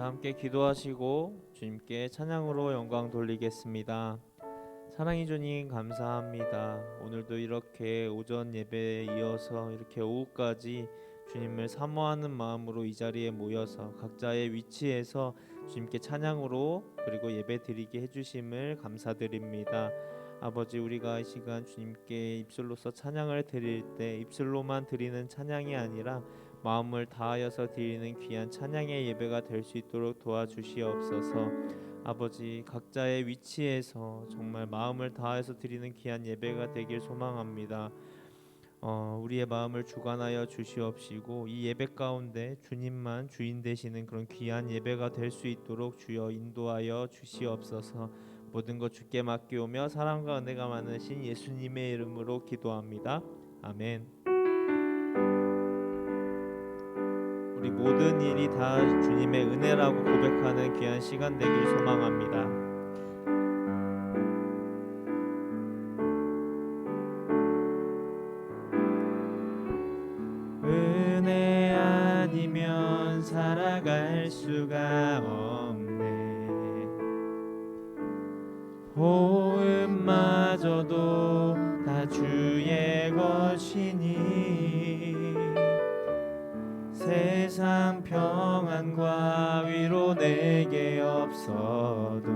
다 함께 기도하시고 주님께 찬양으로 영광 돌리겠습니다. 사랑의 주님 감사합니다. 오늘도 이렇게 오전 예배에 이어서 이렇게 오후까지 주님을 사모하는 마음으로 이 자리에 모여서 각자의 위치에서 주님께 찬양으로 그리고 예배 드리게 해주심을 감사드립니다. 아버지, 우리가 이 시간 주님께 입술로서 찬양을 드릴 때 입술로만 드리는 찬양이 아니라 마음을 다하여서 드리는 귀한 찬양의 예배가 될 수 있도록 도와주시옵소서. 아버지, 각자의 위치에서 정말 마음을 다해서 드리는 귀한 예배가 되길 소망합니다. 우리의 마음을 주관하여 주시옵시고 이 예배 가운데 주님만 주인 되시는 그런 귀한 예배가 될 수 있도록 주여 인도하여 주시옵소서. 모든 것 주께 맡기오며 사랑과 은혜가 많으신 예수님의 이름으로 기도합니다. 아멘. 우리 모든 일이 다 주님의 은혜라고 고백하는 귀한 시간 되길 소망합니다. 은혜 아니면 살아갈 수가 없네. 호흡마저도 다 주의 것이니 세상 평안과 위로 내게 없어도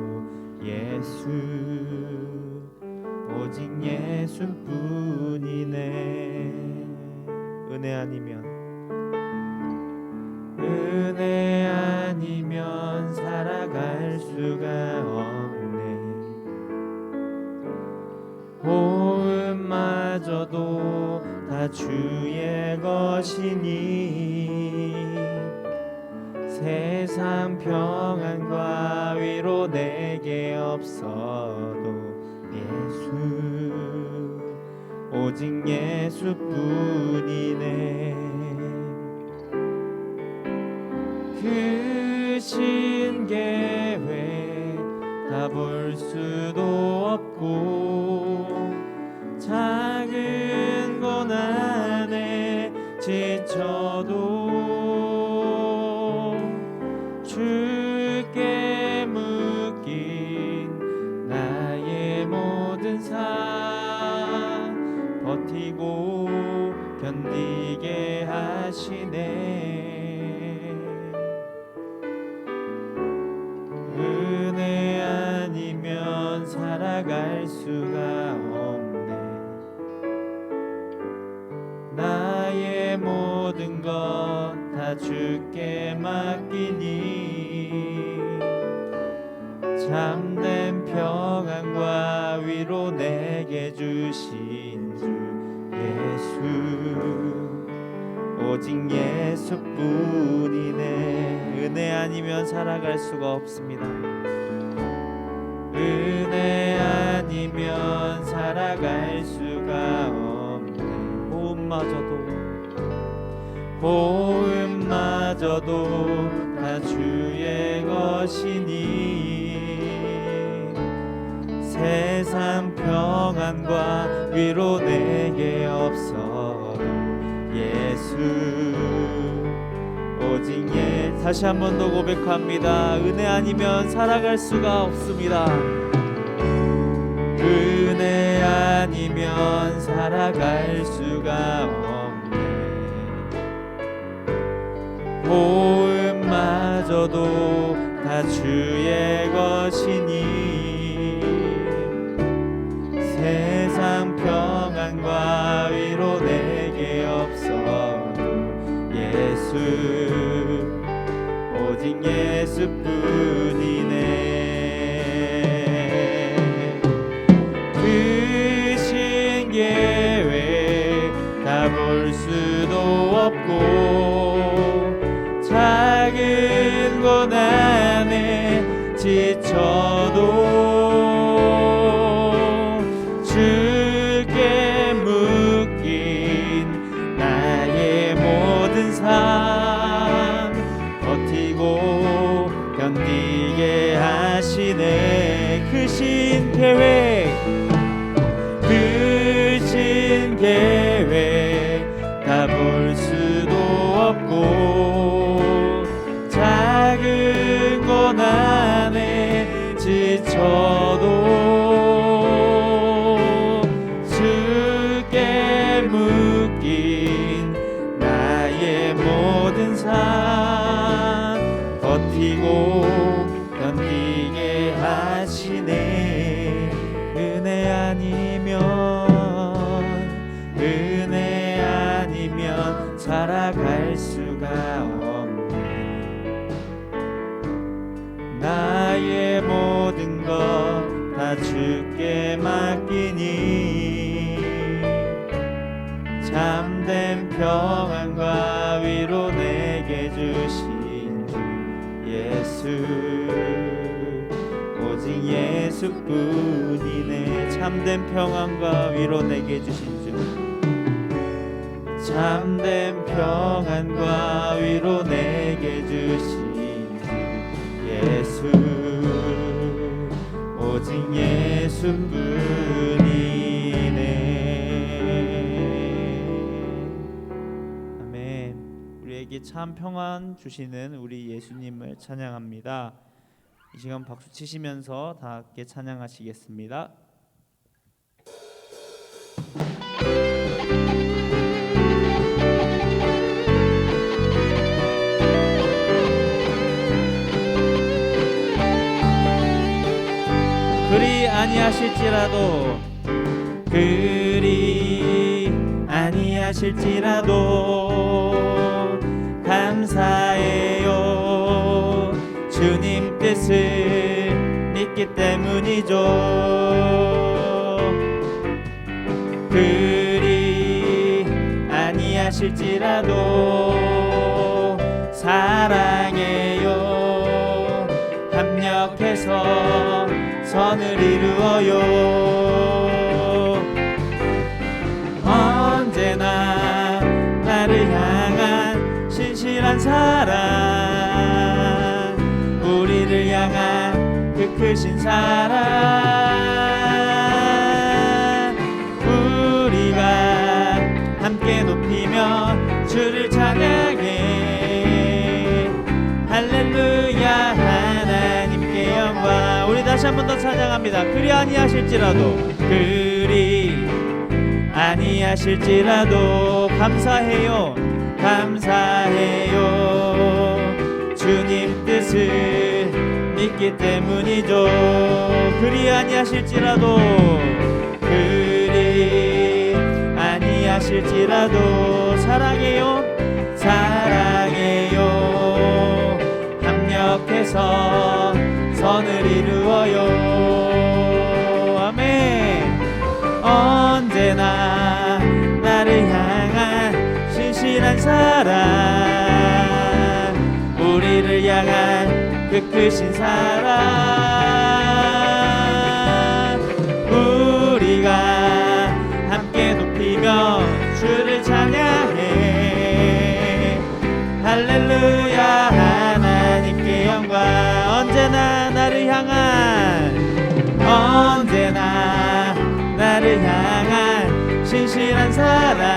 예수, 오직 예수뿐이네. 은혜 아니면 살아갈 수가 없네. 호흡마저도 다 주의 것이니 세상 평안과 위로 내게 없어도 예수, 오직 예수뿐이네. 크신 계획 다 볼 수도 없고 작은 고난에 지쳐도 주께 묶인 나의 모든 삶 버티고 견디게 하시네. 은혜 아니면 살아갈 수가 없네. 나의 모든 것 다 주께 맡기니 참된 평안과 위로 내게 주신 주 예수, 오직 예수뿐이네. 은혜 아니면 살아갈 수가 없습니다. 은혜 아니면 살아갈 수가 없네. 호흡마저도 다 주의 것이니 세상 평안과 위로 내게 없어도 예수, 오직 다시 한 번 더 고백합니다. 은혜 아니면 살아갈 수가 없습니다. 은혜 아니면 살아갈 수가 없네. 호흡마저도 다 주의 것이니 세상 평안과 위로 내게 없어도 예수, 오직 예수뿐이네. 크신 계획 다 볼 수도 없고 작은 고난에 지쳐도 주께 묶인 나의 모든 삶 버티고 견디게 하시네. 크신 계획 다 볼 수도 없고 작은 맡기니 참된 평안과 위로 내게 주신 주 예수 오직 예수뿐이네. 참된 평안과 위로 내게 주신 주 참된 평안과 위로 내게 주신 주 예수 오직 예수뿐이네. 아멘. 우리에게 참 평안 주시는 우리 예수님을 찬양합니다. 이 시간 박수 치시면서 다 함께 찬양하시겠습니다. 그리 아니하실지라도 감사해요. 주님 뜻을 믿기 때문이죠. 그리 아니하실지라도 사랑해요. 합력해서 선을 이루어요. 언제나 나를 향한 신실한 사랑, 우리를 향한 그 크신 사랑, 우리가 함께 높이며 주를 찬양해. 할렐루야 하나님께 영광. 우리 다시 한 번 더 찬양합니다. 그리 아니하실지라도 감사해요. 주님 뜻을 믿기 때문이죠. 그리 아니하실지라도 사랑해요. 합력해서 선을 이루어요. 아멘. 언제나 나를 향한 신실한 사랑, 우리를 향한 그 크신 사랑, 우리가 함께 높이며 주를 찬양해. 할렐루야 하나님께 영광. 언제나 나를 향한 신실한 사랑,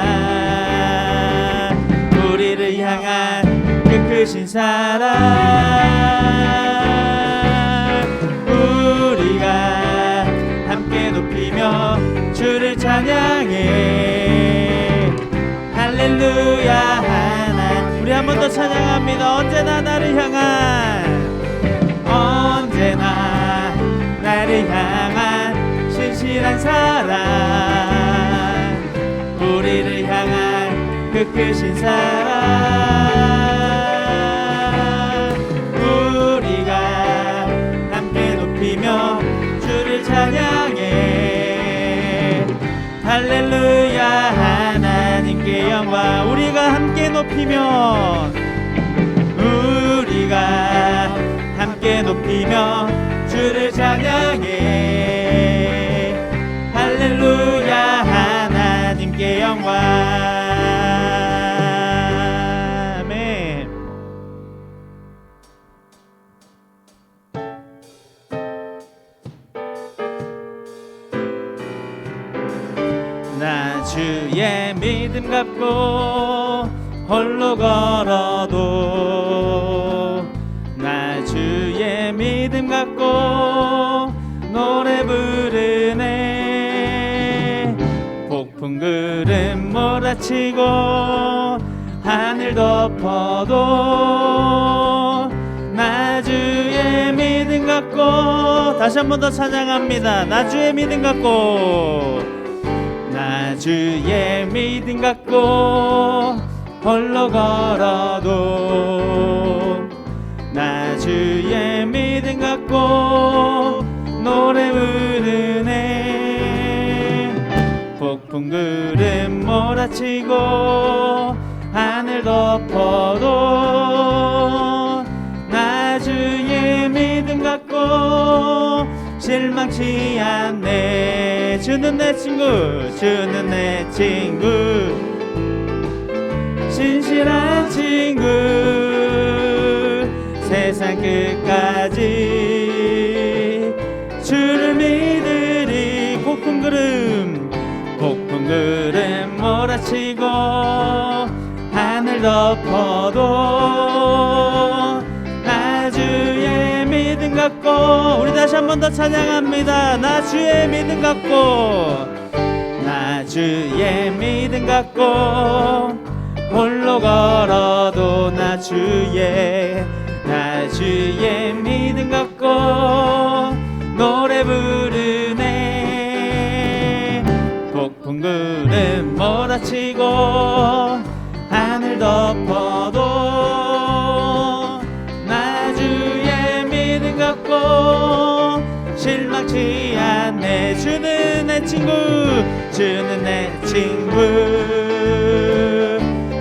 우리를 향한 그 크신 사랑, 우리가 함께 높이며 주를 찬양해. 할렐루야 하나님. 우리 한 번 더 찬양합니다. 언제나 나를 향한 신실한 사랑, 우리를 향한 그 크신 사랑, 우리가 함께 높이며 주를 찬양해. 할렐루야 하나님께 영광. 우리가 함께 높이며 주를 찬양해. 할렐루야 하나님께 영광. 아멘. 나 주의 믿음 갖고 홀로 걸어도, 나 주의 믿음 갖고 노래 부르네. 폭풍 구름 몰아치고 하늘 덮어도, 나 주의 믿음 갖고. 다시 한 번 더 찬양합니다. 나 주의 믿음 갖고, 나 주의 믿음 갖고 홀로 걸어도, 나 주의 믿음 갖고 노래 부르네. 몰아치고 하늘 덮어도 나 주의 믿음 갖고 실망치 않네. 주는 내 친구, 주는 내 친구, 신실한 친구, 세상 끝까지 주를 믿으리. 고픈 구름 몰아치고 하늘 덮어도 나 주의 믿음 갖고. 우리 다시 한 번 더 찬양합니다. 나 주의 믿음 갖고, 나 주의 믿음 갖고 홀로 걸어도 나 주의 믿음 갖고 노래 부르네. 폭풍 구름 몰아치고 하늘 덮어도 나 주의 믿음 갖고 실망치 않네. 주는 내 친구, 주는 내 친구,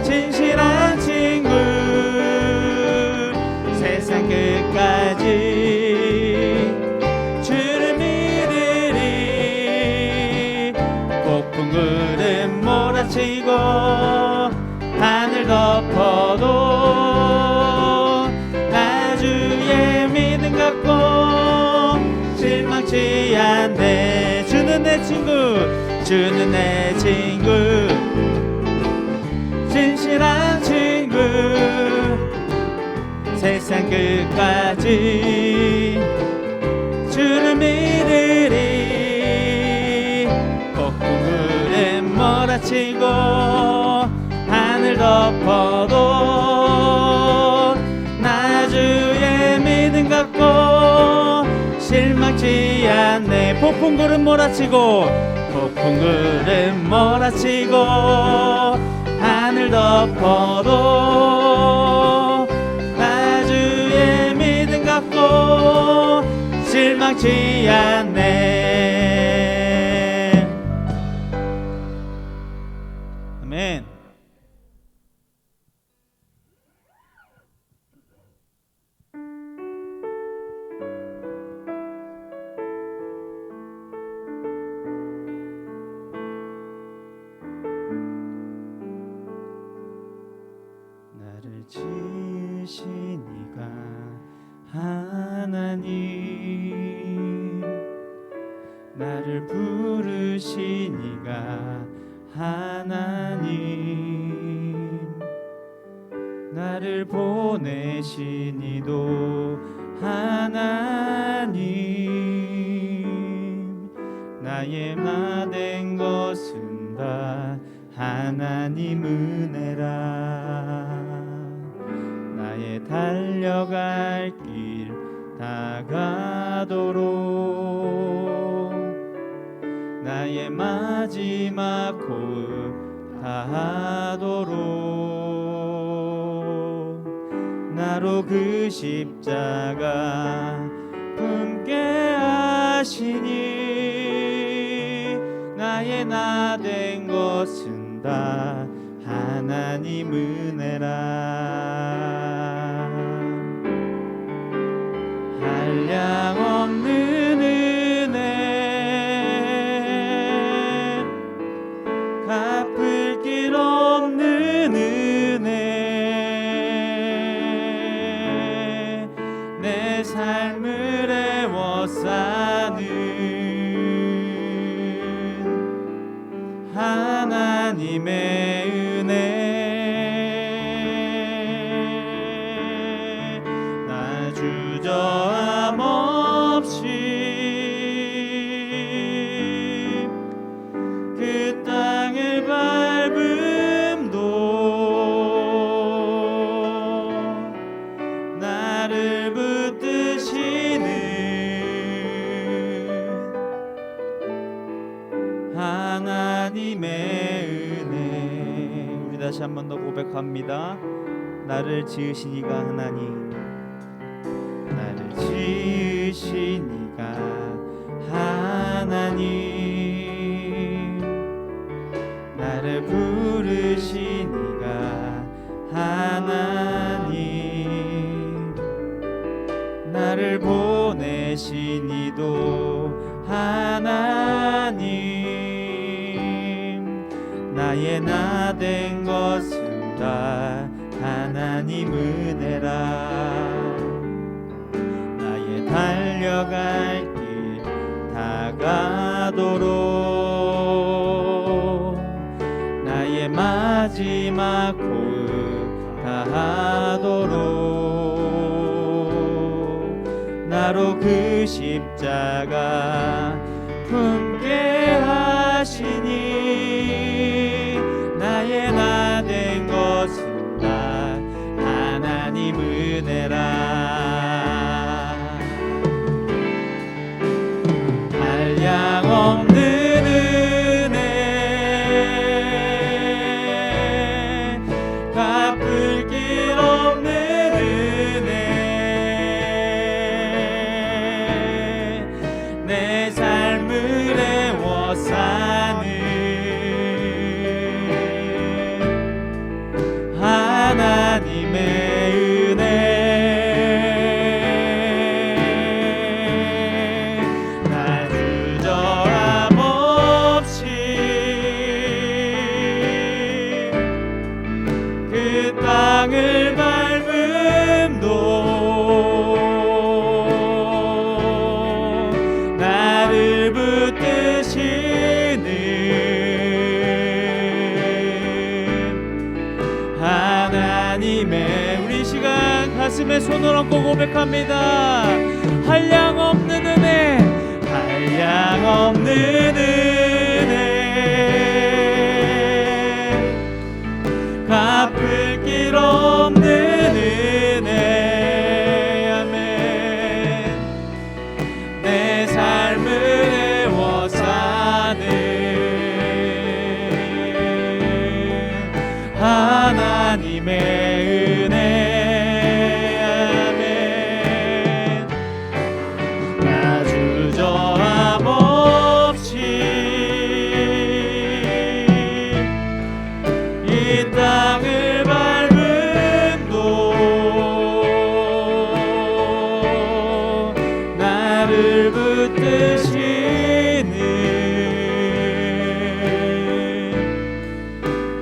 진실한 친구, 세상 끝까지 주를 믿으리. 폭풍 구름 몰아치고 하늘 덮어도 나 주의 믿음 갖고 실망치 않네. 주는 내 친구, 주는 내 친구, 진실한 친구, 세상 끝까지 주를 믿으리. 폭풍 구름 몰아치고 하늘 덮어도 나 주의 믿음 갖고 실망치 않네. 폭풍 구름 몰아치고, 폭풍 구름 몰아치고 하늘 덮어도 나 주의 믿음 갖고 실망치 않네. 아멘. 나를 지으신 이가 하나님, 나를 부르신 이가 하나님, 나를 보내신 이도 하나님, 나의 나된 것은 다 하나님 은혜라. 나의 달려갈 길 다가도록 나의 마지막 호흡 다하도록 나로 그 십자가 품게 하시니 나의 나된 것은 다 하나님 은혜라. 한량없는 은혜, 갚을 길 없는 은혜, 내 삶을 애워싸는 하나님의 은혜. 나 주저함 없이 그 땅을 밟음도 나를 붙드시는 하나님의 은혜. 우리 다시 한 번 더 고백합니다. 나를 지으신 이가 하나님, 나를 지으신 이가 하나님, 나를 부르 나의 나 된 것은 다 하나님 은혜라. 나의 달려갈 길 다가도록 나의 마지막 호흡 다하도록 나로 그 십자가 품게 하시니 나의 나 된 것은 다 하나님 은혜라. 한량없는 은혜 갚을 길 없는 은혜 내 삶을 애워싸는 하나님의 은혜 날 주저함 없이 그 땅을 밟음도 나를 붙드시는 하나님의 우리 시간 가슴에 손을 얹고 고백합니다. 한량없는 은혜 한량없는 은혜 갚을 길 없는 은혜 아멘 내 삶을 애워싸는 하나님의 은혜 아멘 나 주저함 없이 이 땅을 밟음도 나를 붙드시는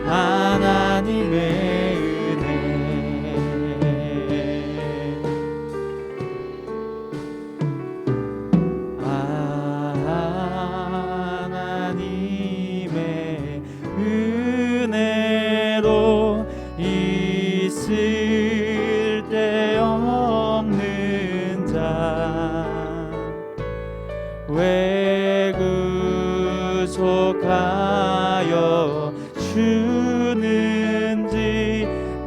하나님의 하나님의 은혜로 있을 데 없는 자 왜 구속하여 주는지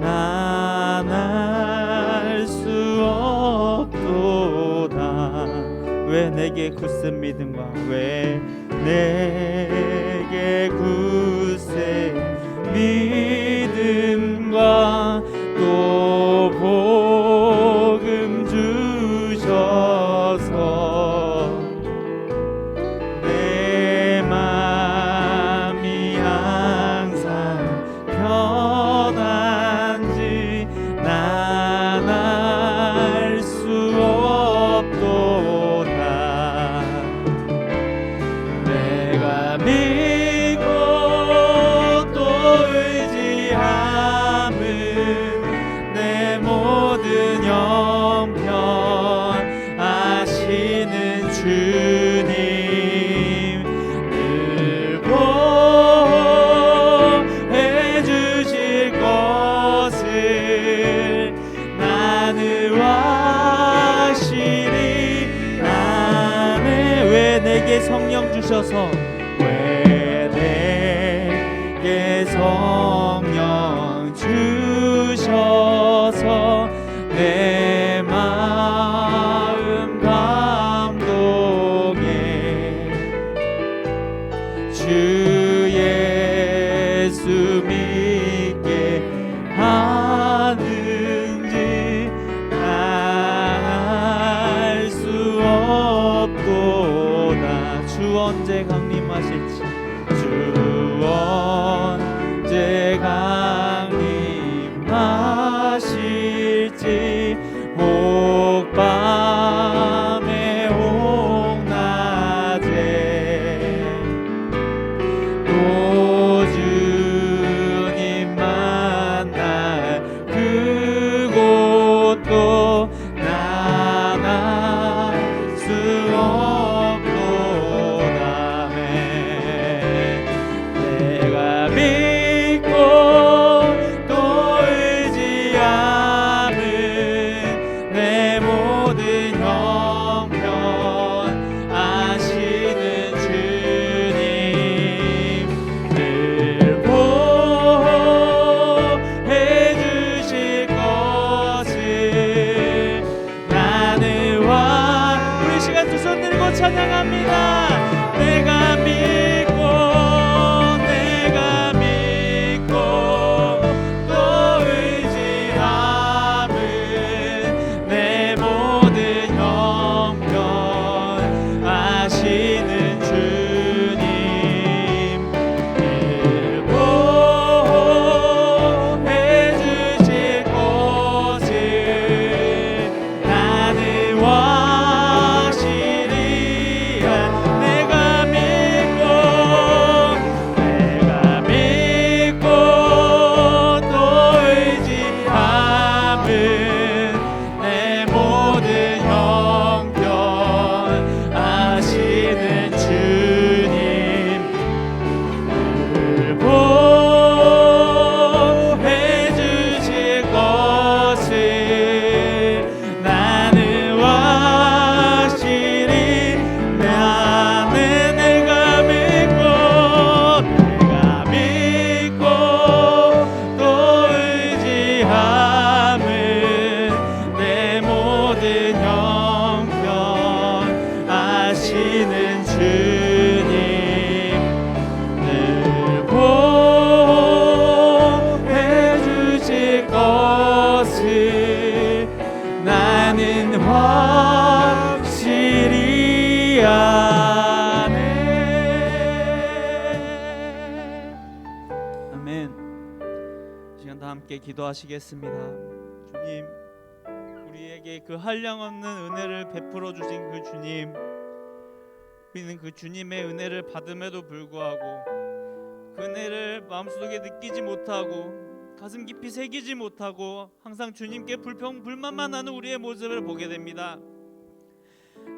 난 알 수 없도다. 왜 내게 굳은 믿음과 왜 내게 굳은 믿음과 또 복음 주셔서 내 맘이 항상 편한지 난 알 수 없도다. 내가 믿고 또 의지함은 내 모든 형편 아시는 주님 늘 보호해 주실 것을 나는 확실히 아네. 왜 내게 성령 주셔서 왜 내게 성령 주셔서 내 마음 감동해 주 예수 믿게 하는지 알 수 없도다. 주 언제 강림하실지 주 언제 강림하실지 혹밤에 혹낮에 또 함께 기도하시겠습니다. 주님, 우리에게 그 한량없는 은혜를 베풀어 주신 그 주님, 우리는 그 주님의 은혜를 받음에도 불구하고 그 은혜를 마음속에 느끼지 못하고 가슴 깊이 새기지 못하고 항상 주님께 불만만 하는 우리의 모습을 보게 됩니다.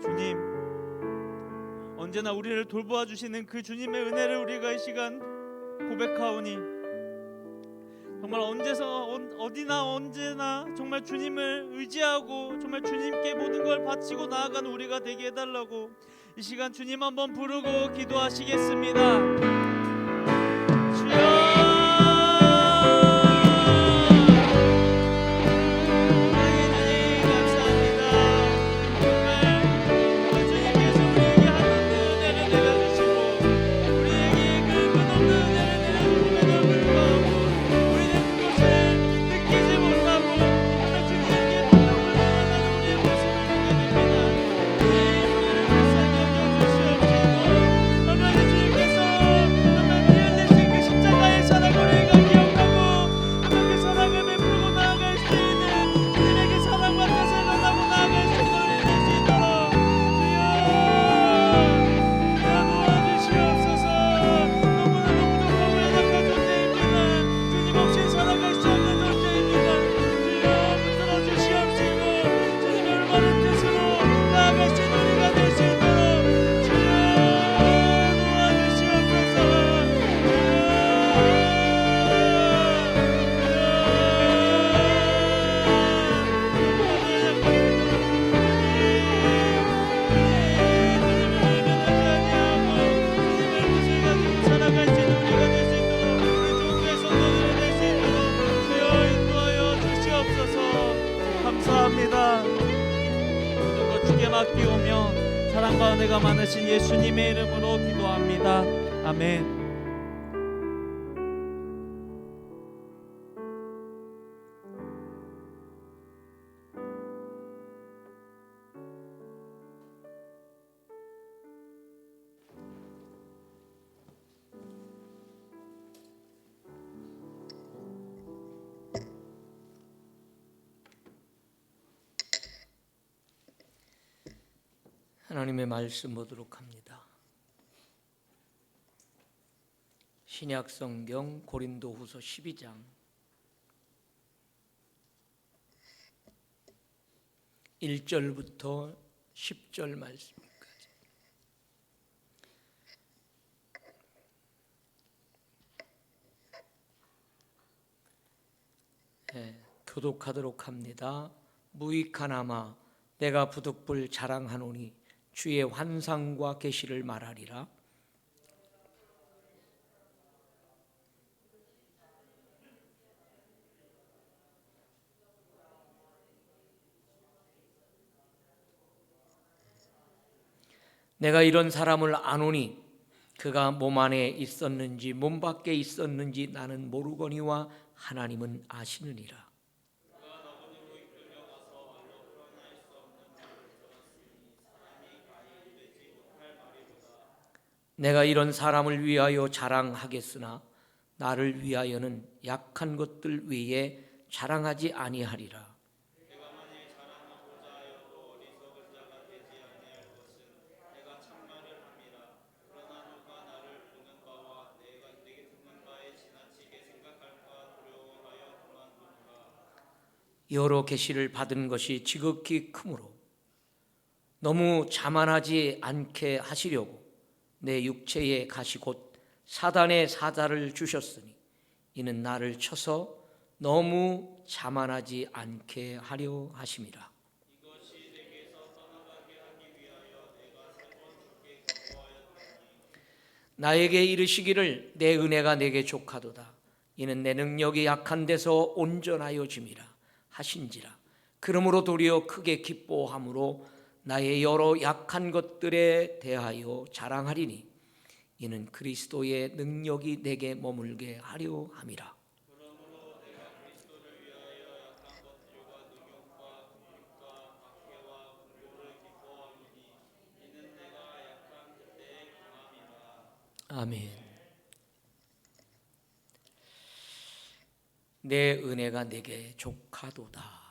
주님, 언제나 우리를 돌보아 주시는 그 주님의 은혜를 우리가 이 시간 고백하오니 정말 어디나 언제나 정말 주님을 의지하고 정말 주님께 모든 걸 바치고 나아가는 우리가 되게 해달라고 이 시간 주님 한번 부르고 기도하시겠습니다. 주여, 사랑과 은혜가 많으신 예수님의 이름으로 기도합니다. 아멘. 하나님의 말씀 보도록 합니다. 신약 성경 고린도후서 12장 1절부터 10절 말씀까지. 교독하도록 합니다. 무익하나마 내가 부득불 자랑하노니 주의 환상과 계시를 말하리라. 내가 이런 사람을 아노니 그가 몸 안에 있었는지 몸 밖에 있었는지 나는 모르거니와 하나님은 아시느니라. 내가 이런 사람을 위하여 자랑하겠으나 나를 위하여는 약한 것들 외에 자랑하지 아니하리라. 여러 계시를 받은 것이 지극히 크므로 너무 자만하지 않게 하시려고 내 육체의 가시 곧 사단의 사자를 주셨으니 이는 나를 쳐서 너무 자만하지 않게 하려 하심이라. 나에게 이르시기를 내 은혜가 내게 족하도다. 이는 내 능력이 약한 데서 온전하여 짐이라 하신지라. 그러므로 도리어 크게 기뻐함으로 나의 여러 약한 것들에 대하여 자랑하리니 이는 그리스도의 능력이 내게 머물게 하려 함이라. 아멘. 내 은혜가 내게 족하도다.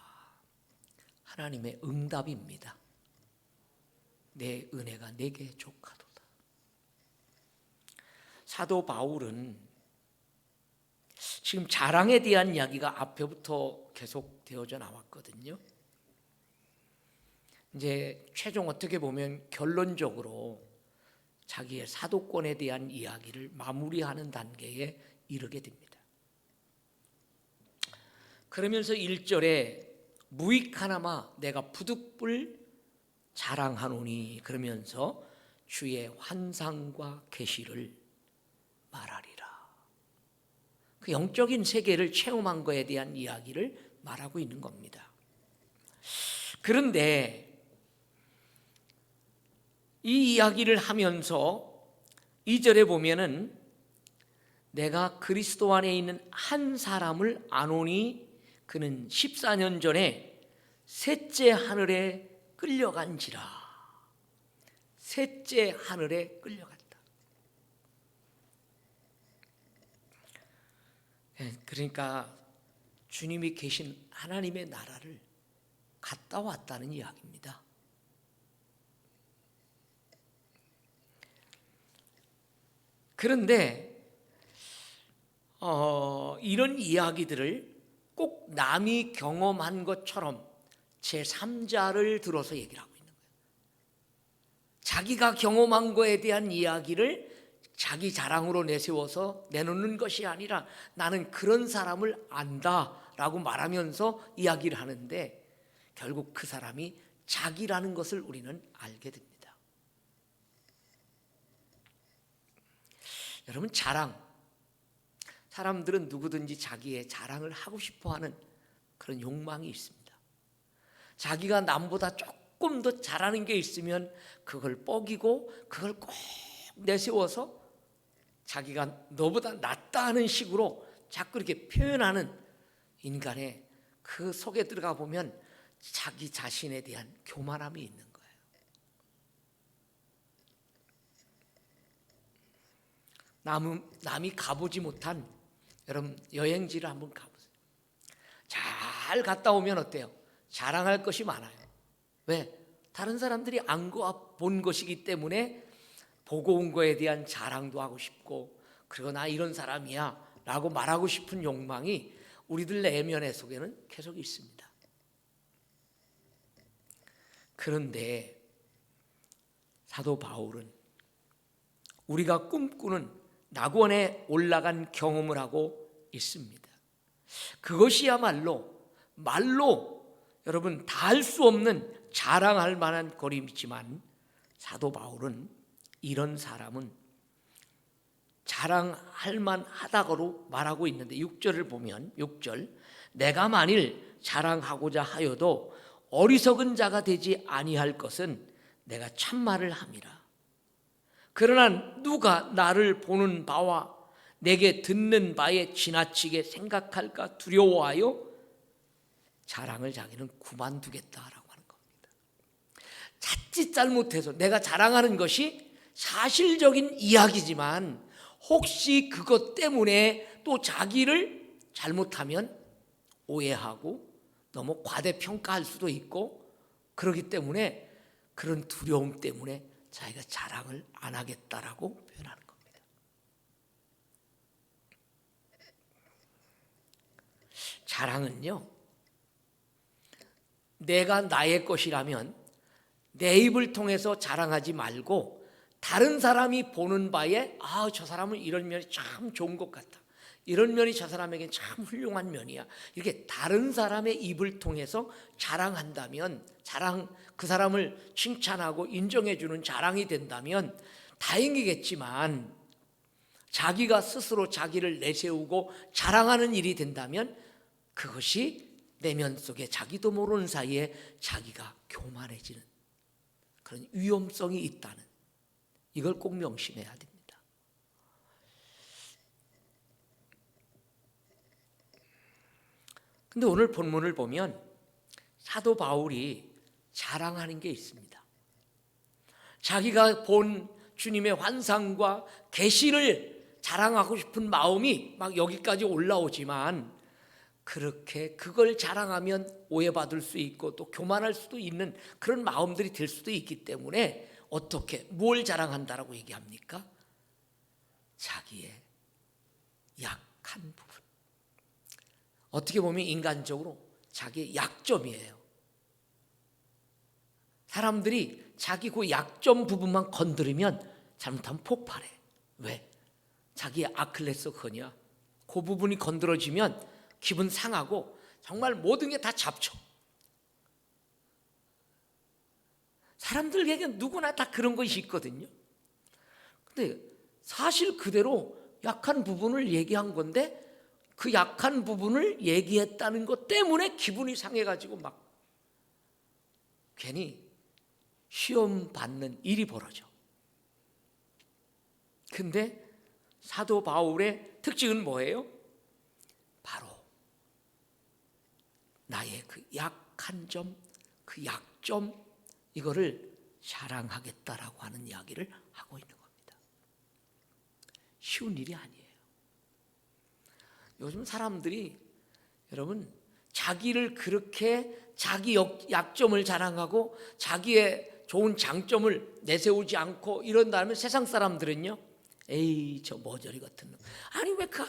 하나님의 응답입니다. 내 은혜가 내게 족하도다. 사도 바울은 지금 자랑에 대한 이야기가 앞에부터 계속 되어져 나왔거든요. 이제 최종 어떻게 보면 결론적으로 자기의 사도권에 대한 이야기를 마무리하는 단계에 이르게 됩니다. 그러면서 1절에 무익하나마 내가 부득불 자랑하노니 그러면서 주의 환상과 계시를 말하리라. 그 영적인 세계를 체험한 것에 대한 이야기를 말하고 있는 겁니다. 그런데 이 이야기를 하면서 2절에 보면은 내가 그리스도 안에 있는 한 사람을 아노니 그는 14년 전에 셋째 하늘에 끌려간지라. 셋째 하늘에 끌려갔다. 그러니까 주님이 계신 하나님의 나라를 갔다 왔다는 이야기입니다. 그런데 이런 이야기들을 꼭 남이 경험한 것처럼 제3자를 들어서 얘기를 하고 있는 거예요. 자기가 경험한 거에 대한 이야기를 자기 자랑으로 내세워서 내놓는 것이 아니라 나는 그런 사람을 안다라고 말하면서 이야기를 하는데 결국 그 사람이 자기라는 것을 우리는 알게 됩니다. 여러분, 자랑. 사람들은 누구든지 자기의 자랑을 하고 싶어하는 그런 욕망이 있습니다. 자기가 남보다 조금 더 잘하는 게 있으면 그걸 뻐기고 그걸 꼭 내세워서 자기가 너보다 낫다 하는 식으로 자꾸 이렇게 표현하는 인간의 그 속에 들어가 보면 자기 자신에 대한 교만함이 있는 거예요. 남이 가보지 못한 여러분 여행지를 한번 가보세요. 잘 갔다 오면 어때요? 자랑할 것이 많아요. 왜? 다른 사람들이 안 본 것이기 때문에 보고 온 거에 대한 자랑도 하고 싶고 그리고 나 이런 사람이야 라고 말하고 싶은 욕망이 우리들 내면 속에는 계속 있습니다. 그런데 사도 바울은 우리가 꿈꾸는 낙원에 올라간 경험을 하고 있습니다. 그것이야말로 말로 여러분 다 할 수 없는 자랑할 만한 거리지만 사도 바울은 이런 사람은 자랑할 만하다고 말하고 있는데 6절을 보면 6절 내가 만일 자랑하고자 하여도 어리석은 자가 되지 아니할 것은 내가 참말을 함이라. 그러나 누가 나를 보는 바와 내게 듣는 바에 지나치게 생각할까 두려워하여 자랑을 자기는 그만두겠다라고 하는 겁니다. 자칫 잘못해서 내가 자랑하는 것이 사실적인 이야기지만 혹시 그것 때문에 또 자기를 잘못하면 오해하고 너무 과대평가할 수도 있고 그렇기 때문에 그런 두려움 때문에 자기가 자랑을 안 하겠다라고 표현하는 겁니다. 자랑은요, 내가 나의 것이라면 내 입을 통해서 자랑하지 말고 다른 사람이 보는 바에 저 사람은 이런 면이 참 좋은 것 같다. 이런 면이 저 사람에게 참 훌륭한 면이야. 이렇게 다른 사람의 입을 통해서 자랑한다면 그 사람을 칭찬하고 인정해주는 자랑이 된다면 다행이겠지만 자기가 스스로 자기를 내세우고 자랑하는 일이 된다면 그것이 내면 속에 자기도 모르는 사이에 자기가 교만해지는 그런 위험성이 있다는 이걸 꼭 명심해야 됩니다. 근데 오늘 본문을 보면 사도 바울이 자랑하는 게 있습니다. 자기가 본 주님의 환상과 계시를 자랑하고 싶은 마음이 막 여기까지 올라오지만 그렇게 그걸 자랑하면 오해받을 수 있고 또 교만할 수도 있는 그런 마음들이 될 수도 있기 때문에 어떻게 뭘 자랑한다라고 얘기합니까? 자기의 약한 부분. 어떻게 보면 인간적으로 자기의 약점이에요. 사람들이 자기 그 약점 부분만 건드리면 잘못하면 폭발해. 왜? 자기의 아킬레스 건이야. 그 부분이 건드려지면 기분 상하고 정말 모든 게 다 잡쳐. 사람들에게 누구나 다 그런 것이 있거든요. 근데 사실 그대로 약한 부분을 얘기한 건데 그 약한 부분을 얘기했다는 것 때문에 기분이 상해가지고 막 괜히 시험 받는 일이 벌어져. 근데 사도 바울의 특징은 뭐예요? 바로 나의 그 약한 점, 그 약점 이거를 자랑하겠다라고 하는 이야기를 하고 있는 겁니다. 쉬운 일이 아니에요. 요즘 사람들이 여러분 자기를 그렇게 자기 약점을 자랑하고 자기의 좋은 장점을 내세우지 않고 이런다면 세상 사람들은요, 에이 저 머저리 같은 놈, 아니 왜 그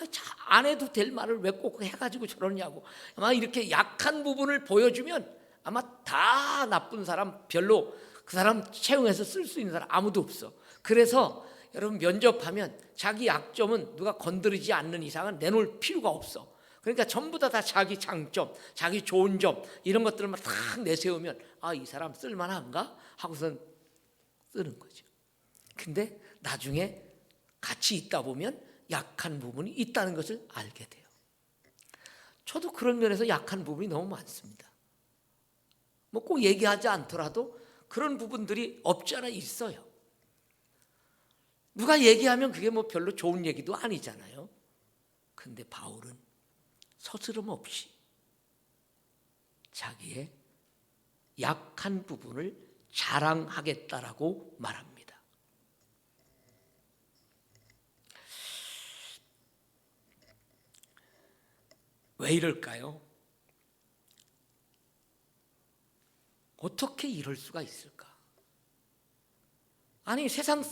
안 해도 될 말을 왜 꼭 해가지고 저러냐고, 아마 이렇게 약한 부분을 보여주면 아마 다 나쁜 사람, 별로 그 사람 채용해서 쓸 수 있는 사람 아무도 없어. 그래서 여러분 면접하면 자기 약점은 누가 건드리지 않는 이상은 내놓을 필요가 없어. 그러니까 전부 다 자기 장점, 자기 좋은 점 이런 것들만 딱 내세우면 아, 이 사람 쓸만한가 하고선 쓰는 거죠. 근데 나중에 같이 있다 보면 약한 부분이 있다는 것을 알게 돼요. 저도 그런 면에서 약한 부분이 너무 많습니다. 뭐 꼭 얘기하지 않더라도 그런 부분들이 없지 않아 있어요. 누가 얘기하면 그게 뭐 별로 좋은 얘기도 아니잖아요. 근데 바울은 서스럼 없이 자기의 약한 부분을 자랑하겠다라고 말합니다. 왜 이럴까요? 어떻게 이럴 수가 있을까? 아니 세상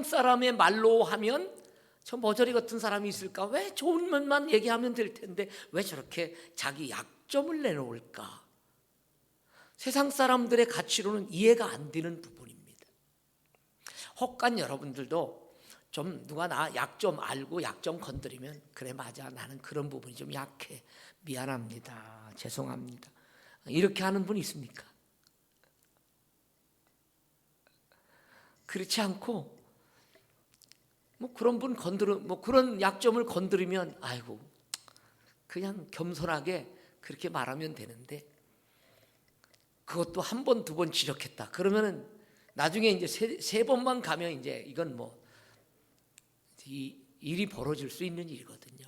사람의 말로 하면 저 머저리 같은 사람이 있을까? 왜 좋은 면만 얘기하면 될 텐데 왜 저렇게 자기 약점을 내놓을까? 세상 사람들의 가치로는 이해가 안 되는 부분입니다. 혹간 여러분들도 좀 누가 나 약점 알고 약점 건드리면 그래 맞아, 나는 그런 부분이 좀 약해, 미안합니다, 죄송합니다, 이렇게 하는 분 있습니까? 그렇지 않고 뭐 그런 분 뭐 그런 약점을 건드리면 아이고 그냥 겸손하게 그렇게 말하면 되는데 그것도 한 번, 두 번 지적했다. 그러면은 나중에 이제 세 번만 가면 이제 이건 뭐 이 일이 벌어질 수 있는 일이거든요.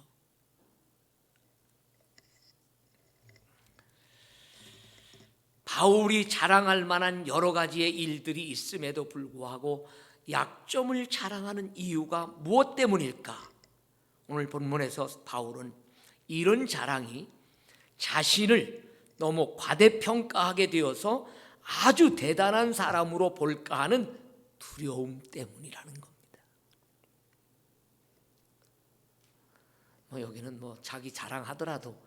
바울이 자랑할 만한 여러 가지의 일들이 있음에도 불구하고 약점을 자랑하는 이유가 무엇 때문일까? 오늘 본문에서 바울은 이런 자랑이 자신을 너무 과대평가하게 되어서 아주 대단한 사람으로 볼까 하는 두려움 때문이라는 겁니다. 뭐 여기는 뭐 자기 자랑하더라도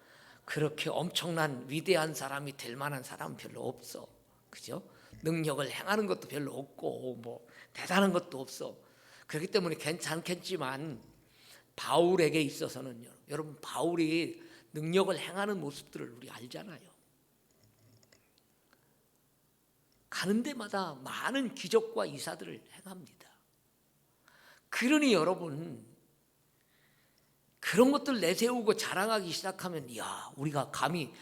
그렇게 엄청난 위대한 사람이 될 만한 사람은 별로 없어. 그죠? 능력을 행하는 것도 별로 없고 뭐 대단한 것도 없어. 그렇기 때문에 괜찮겠지만 바울에게 있어서는요, 여러분 바울이 능력을 행하는 모습들을 우리 알잖아요. 가는 데마다 많은 기적과 이사들을 행합니다. 그러니 여러분 그런 것들 내세우고 자랑하기 시작하면 야, 우리가 감히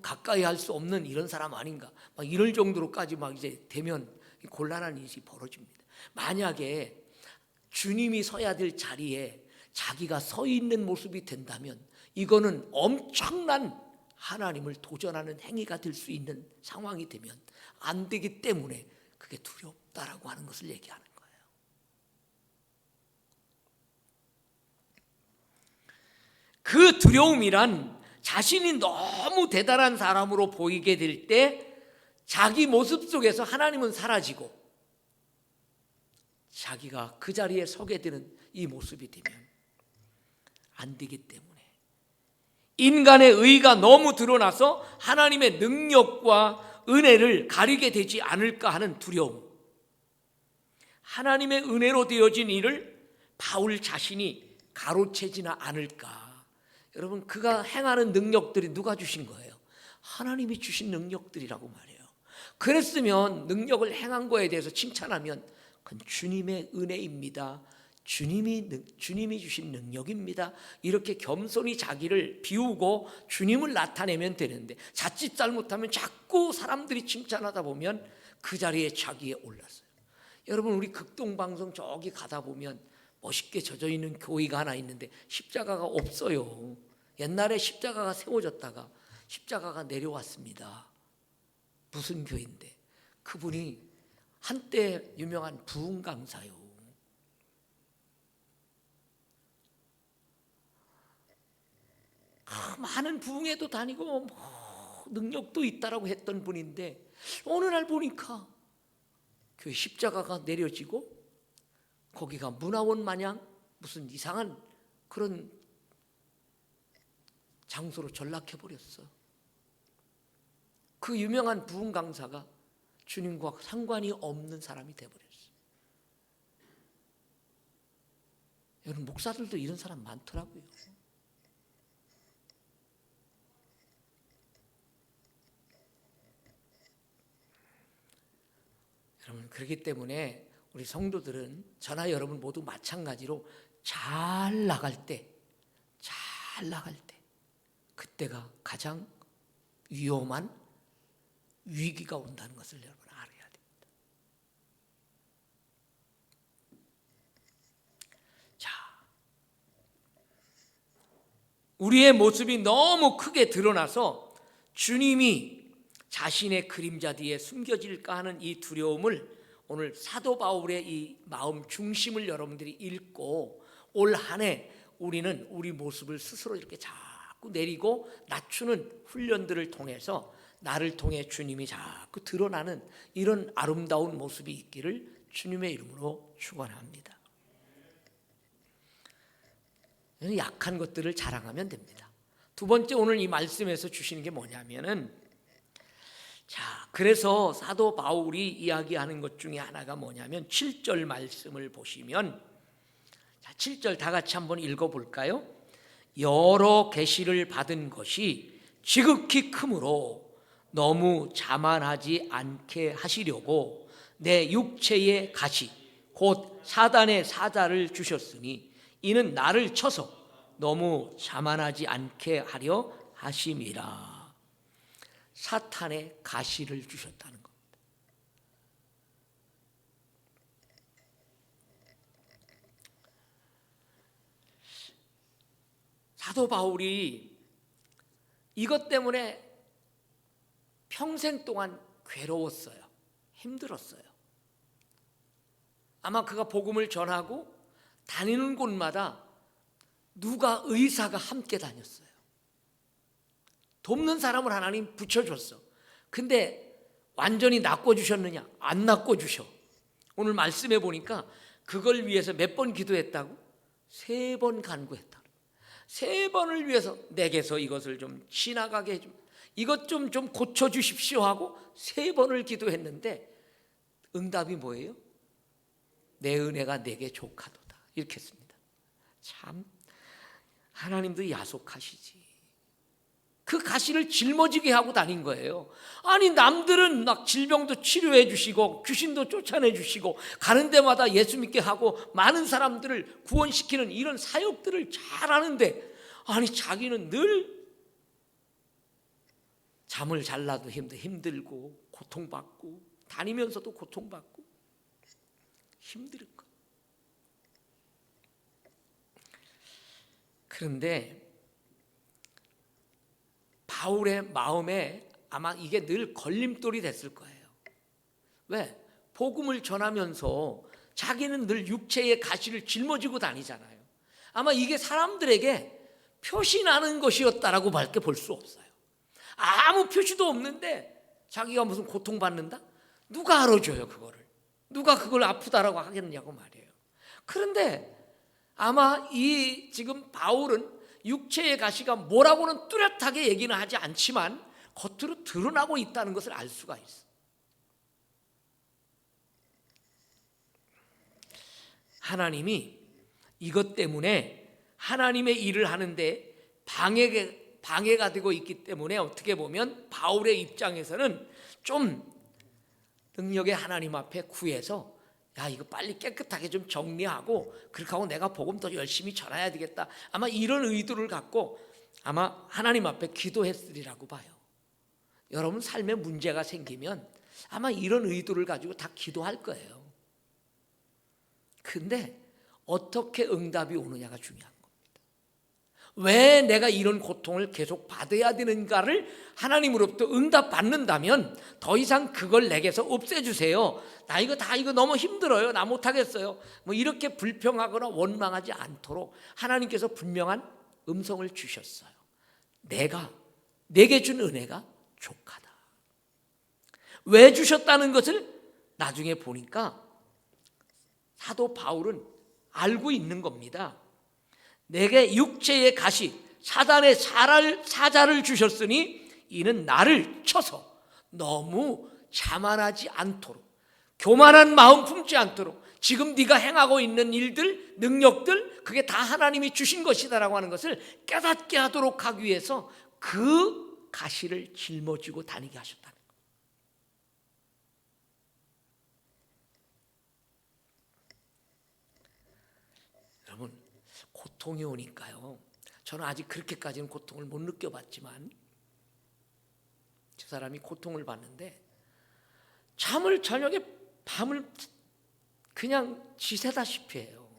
가까이 할 수 없는 이런 사람 아닌가 막 이럴 정도로까지 막 이제 되면 곤란한 일이 벌어집니다. 만약에 주님이 서야 될 자리에 자기가 서 있는 모습이 된다면 이거는 엄청난 하나님을 도전하는 행위가 될 수 있는 상황이 되면 안 되기 때문에 그게 두렵다라고 하는 것을 얘기하는 거예요. 그 두려움이란 자신이 너무 대단한 사람으로 보이게 될 때 자기 모습 속에서 하나님은 사라지고 자기가 그 자리에 서게 되는 이 모습이 되면 안 되기 때문에 인간의 의가 너무 드러나서 하나님의 능력과 은혜를 가리게 되지 않을까 하는 두려움, 하나님의 은혜로 되어진 일을 바울 자신이 가로채지나 않을까. 여러분, 그가 행하는 능력들이 누가 주신 거예요? 하나님이 주신 능력들이라고 말해요. 그랬으면 능력을 행한 거에 대해서 칭찬하면 그건 주님의 은혜입니다, 주님이 주신 능력입니다, 이렇게 겸손히 자기를 비우고 주님을 나타내면 되는데, 자칫 잘못하면 자꾸 사람들이 칭찬하다 보면 그 자리에 자기에 올랐어요. 여러분, 우리 극동방송 저기 가다 보면 멋있게 젖어 있는 교회가 하나 있는데 십자가가 없어요. 옛날에 십자가가 세워졌다가 십자가가 내려왔습니다. 무슨 교회인데? 그분이 한때 유명한 부흥 강사요. 많은 부흥회도 다니고 능력도 있다라고 했던 분인데 어느 날 보니까 교회 십자가가 내려지고 거기가 문화원 마냥 무슨 이상한 그런 장소로 전락해버렸어. 그 유명한 부흥 강사가 주님과 상관이 없는 사람이 돼버렸어. 여러분, 목사들도 이런 사람 많더라고요. 여러분, 그렇기 때문에 우리 성도들은 저나 여러분 모두 마찬가지로 잘 나갈 때 그때가 가장 위험한 위기가 온다는 것을 여러분 알아야 됩니다. 자, 우리의 모습이 너무 크게 드러나서 주님이 자신의 그림자 뒤에 숨겨질까 하는 이 두려움을 오늘 사도 바울의 이 마음 중심을 여러분들이 읽고 올 한 해 우리는 우리 모습을 스스로 이렇게 자꾸 내리고 낮추는 훈련들을 통해서 나를 통해 주님이 자꾸 드러나는 이런 아름다운 모습이 있기를 주님의 이름으로 축원합니다. 약한 것들을 자랑하면 됩니다. 두 번째, 오늘 이 말씀에서 주시는 게 뭐냐면은, 자, 그래서 사도 바울이 이야기하는 것 중에 하나가 뭐냐면 7절 말씀을 보시면, 자, 7절 다 같이 한번 읽어볼까요? 여러 계시를 받은 것이 지극히 크므로 너무 자만하지 않게 하시려고 내 육체의 가시 곧 사단의 사자를 주셨으니 이는 나를 쳐서 너무 자만하지 않게 하려 하심이라. 사탄의 가시를 주셨다는 겁니다. 사도 바울이 이것 때문에 평생 동안 괴로웠어요. 힘들었어요. 아마 그가 복음을 전하고 다니는 곳마다 누가 의사가 함께 다녔어요. 돕는 사람을 하나님 붙여줬어. 근데 완전히 낚아주셨느냐? 안 낚아주셔. 오늘 말씀해 보니까 그걸 위해서 몇 번 기도했다고? 3번 간구했다. 3번을 위해서 내게서 이것을 좀 지나가게 해줘, 이것 좀 고쳐주십시오 하고 3번을 기도했는데 응답이 뭐예요? 내 은혜가 내게 족하도다, 이렇게 했습니다. 참 하나님도 야속하시지. 그 가시를 짊어지게 하고 다닌 거예요. 아니, 남들은 막 질병도 치료해 주시고 귀신도 쫓아내 주시고 가는 데마다 예수 믿게 하고 많은 사람들을 구원시키는 이런 사역들을 잘하는데, 아니 자기는 늘 잠을 잘라도 힘들고 고통받고 다니면서도 고통받고 힘들 거. 그런데 바울의 마음에 아마 이게 늘 걸림돌이 됐을 거예요. 왜? 복음을 전하면서 자기는 늘 육체의 가시를 짊어지고 다니잖아요. 아마 이게 사람들에게 표시나는 것이었다라고 밖에 볼 수 없어요. 아무 표시도 없는데 자기가 무슨 고통받는다? 누가 알아줘요 그거를? 누가 그걸 아프다라고 하겠냐고 말이에요. 그런데 아마 이 지금 바울은 육체의 가시가 뭐라고는 뚜렷하게 얘기는 하지 않지만 겉으로 드러나고 있다는 것을 알 수가 있어. 하나님이 이것 때문에 하나님의 일을 하는데 방해가 되고 있기 때문에 어떻게 보면 바울의 입장에서는 좀 능력의 하나님 앞에 구해서 야 이거 빨리 깨끗하게 좀 정리하고 그렇게 하고 내가 복음 더 열심히 전해야 되겠다, 아마 이런 의도를 갖고 아마 하나님 앞에 기도했으리라고 봐요. 여러분 삶에 문제가 생기면 아마 이런 의도를 가지고 다 기도할 거예요. 근데 어떻게 응답이 오느냐가 중요한 겁니다. 왜 내가 이런 고통을 계속 받아야 되는가를 하나님으로부터 응답받는다면 더 이상 그걸 내게서 없애주세요, 나 이거 너무 힘들어요, 나 못하겠어요, 뭐 이렇게 불평하거나 원망하지 않도록 하나님께서 분명한 음성을 주셨어요. 내게 준 은혜가 족하다. 왜 주셨다는 것을 나중에 보니까 사도 바울은 알고 있는 겁니다. 내게 육체의 가시 사단의 사자를 주셨으니 이는 나를 쳐서 너무 자만하지 않도록, 교만한 마음 품지 않도록, 지금 네가 행하고 있는 일들, 능력들 그게 다 하나님이 주신 것이다라고 하는 것을 깨닫게 하도록 하기 위해서 그 가시를 짊어지고 다니게 하셨다는 거예요. 여러분 고통이 오니까요, 저는 아직 그렇게까지는 고통을 못 느껴봤지만 저 사람이 고통을 받는데 잠을 저녁에 밤을 그냥 지새다시피 해요.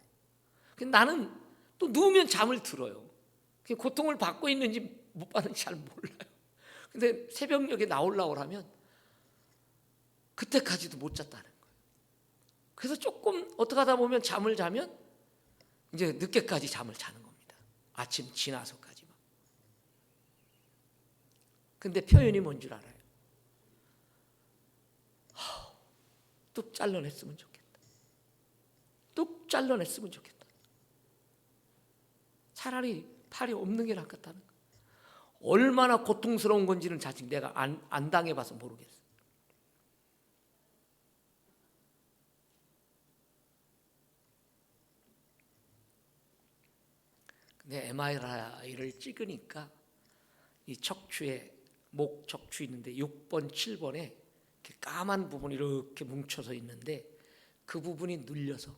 나는 또 누우면 잠을 들어요. 고통을 받고 있는지 못 받는지 잘 몰라요. 근데 새벽녘에 나오려고 하면 그때까지도 못 잤다는 거예요. 그래서 조금 어떻게 하다 보면 잠을 자면 이제 늦게까지 잠을 자는 겁니다. 아침 지나서까지만. 근데 표현이 뭔 줄 알아요? 뚝 잘라냈으면 좋겠다. 뚝 잘라냈으면 좋겠다. 차라리 팔이 없는 게 낫겠다는 거예요. 얼마나 고통스러운 건지는 아직 내가 안 당해봐서 모르겠어요. 근데 MRI를 찍으니까 이 척추에 목 척추 있는데 6번, 7번에 이렇게 까만 부분이 이렇게 뭉쳐서 있는데 그 부분이 눌려서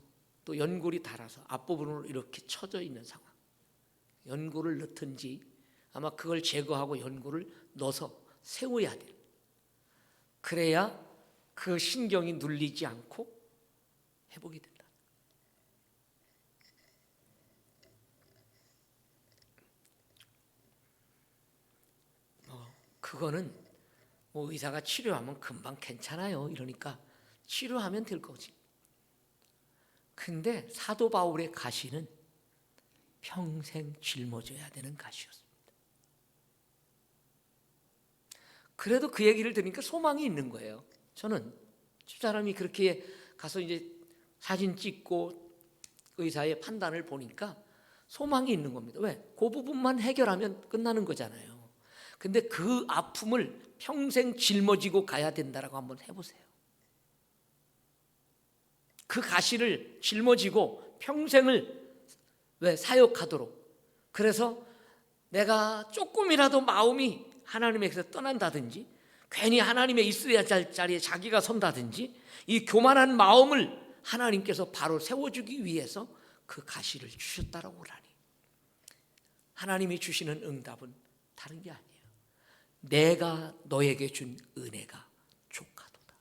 또 연골이 닳아서 앞부분으로 이렇게 쳐져 있는 상황. 연골을 넣든지 아마 그걸 제거하고 연골을 넣어서 세워야 돼. 그래야 그 신경이 눌리지 않고 회복이 된다. 그거는 뭐 의사가 치료하면 금방 괜찮아요 이러니까 치료하면 될 거지. 근데 사도 바울의 가시는 평생 짊어져야 되는 가시였습니다. 그래도 그 얘기를 들으니까 소망이 있는 거예요. 저는 저 사람이 그렇게 가서 이제 사진 찍고 의사의 판단을 보니까 소망이 있는 겁니다. 왜? 그 부분만 해결하면 끝나는 거잖아요. 근데 그 아픔을 평생 짊어지고 가야 된다라고 한번 해보세요. 그 가시를 짊어지고 평생을 사역하도록, 그래서 내가 조금이라도 마음이 하나님에게서 떠난다든지 괜히 하나님의 있어야 할 자리에 자기가 선다든지 이 교만한 마음을 하나님께서 바로 세워주기 위해서 그 가시를 주셨다라고 하니, 하나님이 주시는 응답은 다른 게 아니에요. 내가 너에게 준 은혜가 족하도다.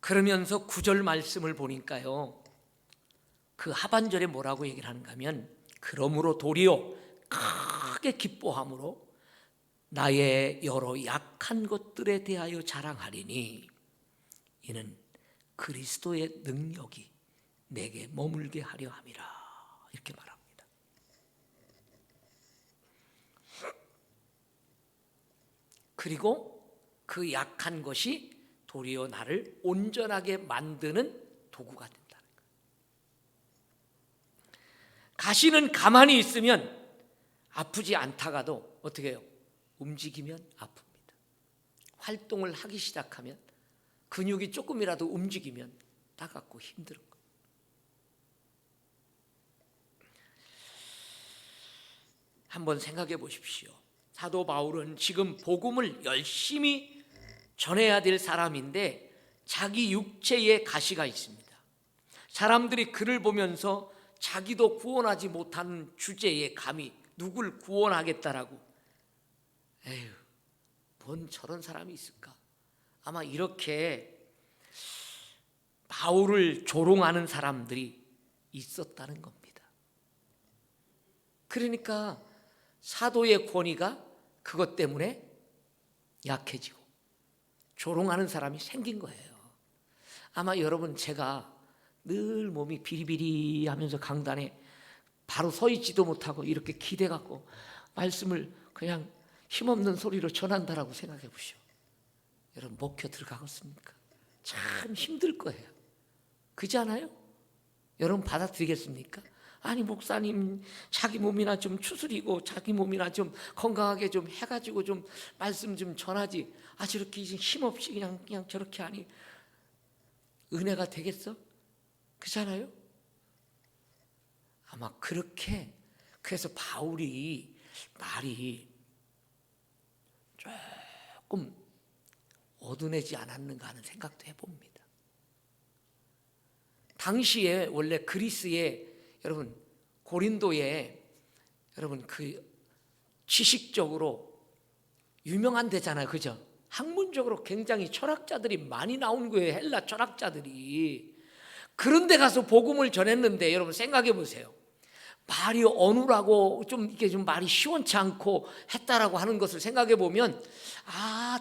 그러면서 9절 말씀을 보니까요, 그 하반절에 뭐라고 얘기를 하는가 하면, 그러므로 도리어 크게 기뻐함으로 나의 여러 약한 것들에 대하여 자랑하리니 이는 그리스도의 능력이 내게 머물게 하려 함이라. 이렇게 말합니다. 그리고 그 약한 것이 도리어 나를 온전하게 만드는 도구가 된다는 거예요. 가시는 가만히 있으면 아프지 않다가도 어떻게 해요? 움직이면 아픕니다. 활동을 하기 시작하면, 근육이 조금이라도 움직이면 따갑고 힘든 거예요. 한번 생각해 보십시오. 사도 바울은 지금 복음을 열심히 전해야 될 사람인데 자기 육체에 가시가 있습니다. 사람들이 그를 보면서 자기도 구원하지 못하는 주제에 감히 누굴 구원하겠다라고, 에휴, 뭔 저런 사람이 있을까? 아마 이렇게 바울을 조롱하는 사람들이 있었다는 겁니다. 그러니까 사도의 권위가 그것 때문에 약해지고 조롱하는 사람이 생긴 거예요. 아마 여러분, 제가 늘 몸이 비리비리 하면서 강단에 바로 서 있지도 못하고 이렇게 기대갖고 말씀을 그냥 힘없는 소리로 전한다라고 생각해 보시오. 여러분, 목표 들어가겠습니까? 참 힘들 거예요. 그렇지 않아요? 여러분 받아들이겠습니까? 아니, 목사님 자기 몸이나 좀 추스리고 자기 몸이나 좀 건강하게 좀 해가지고 좀 말씀 좀 전하지, 저렇게 힘없이 그냥 저렇게 하니 은혜가 되겠어? 그렇잖아요? 아마 그렇게, 그래서 바울이 말이 조금 어두내지 않았는가 하는 생각도 해봅니다. 당시에 원래 그리스에, 여러분 고린도에, 여러분 그 지식적으로 유명한 데잖아요, 그죠? 학문적으로 굉장히 철학자들이 많이 나온 거예요, 헬라 철학자들이. 그런데 가서 복음을 전했는데 여러분 생각해 보세요. 말이 어눌하고 좀 이게 좀 말이 시원치 않고 했다라고 하는 것을 생각해 보면,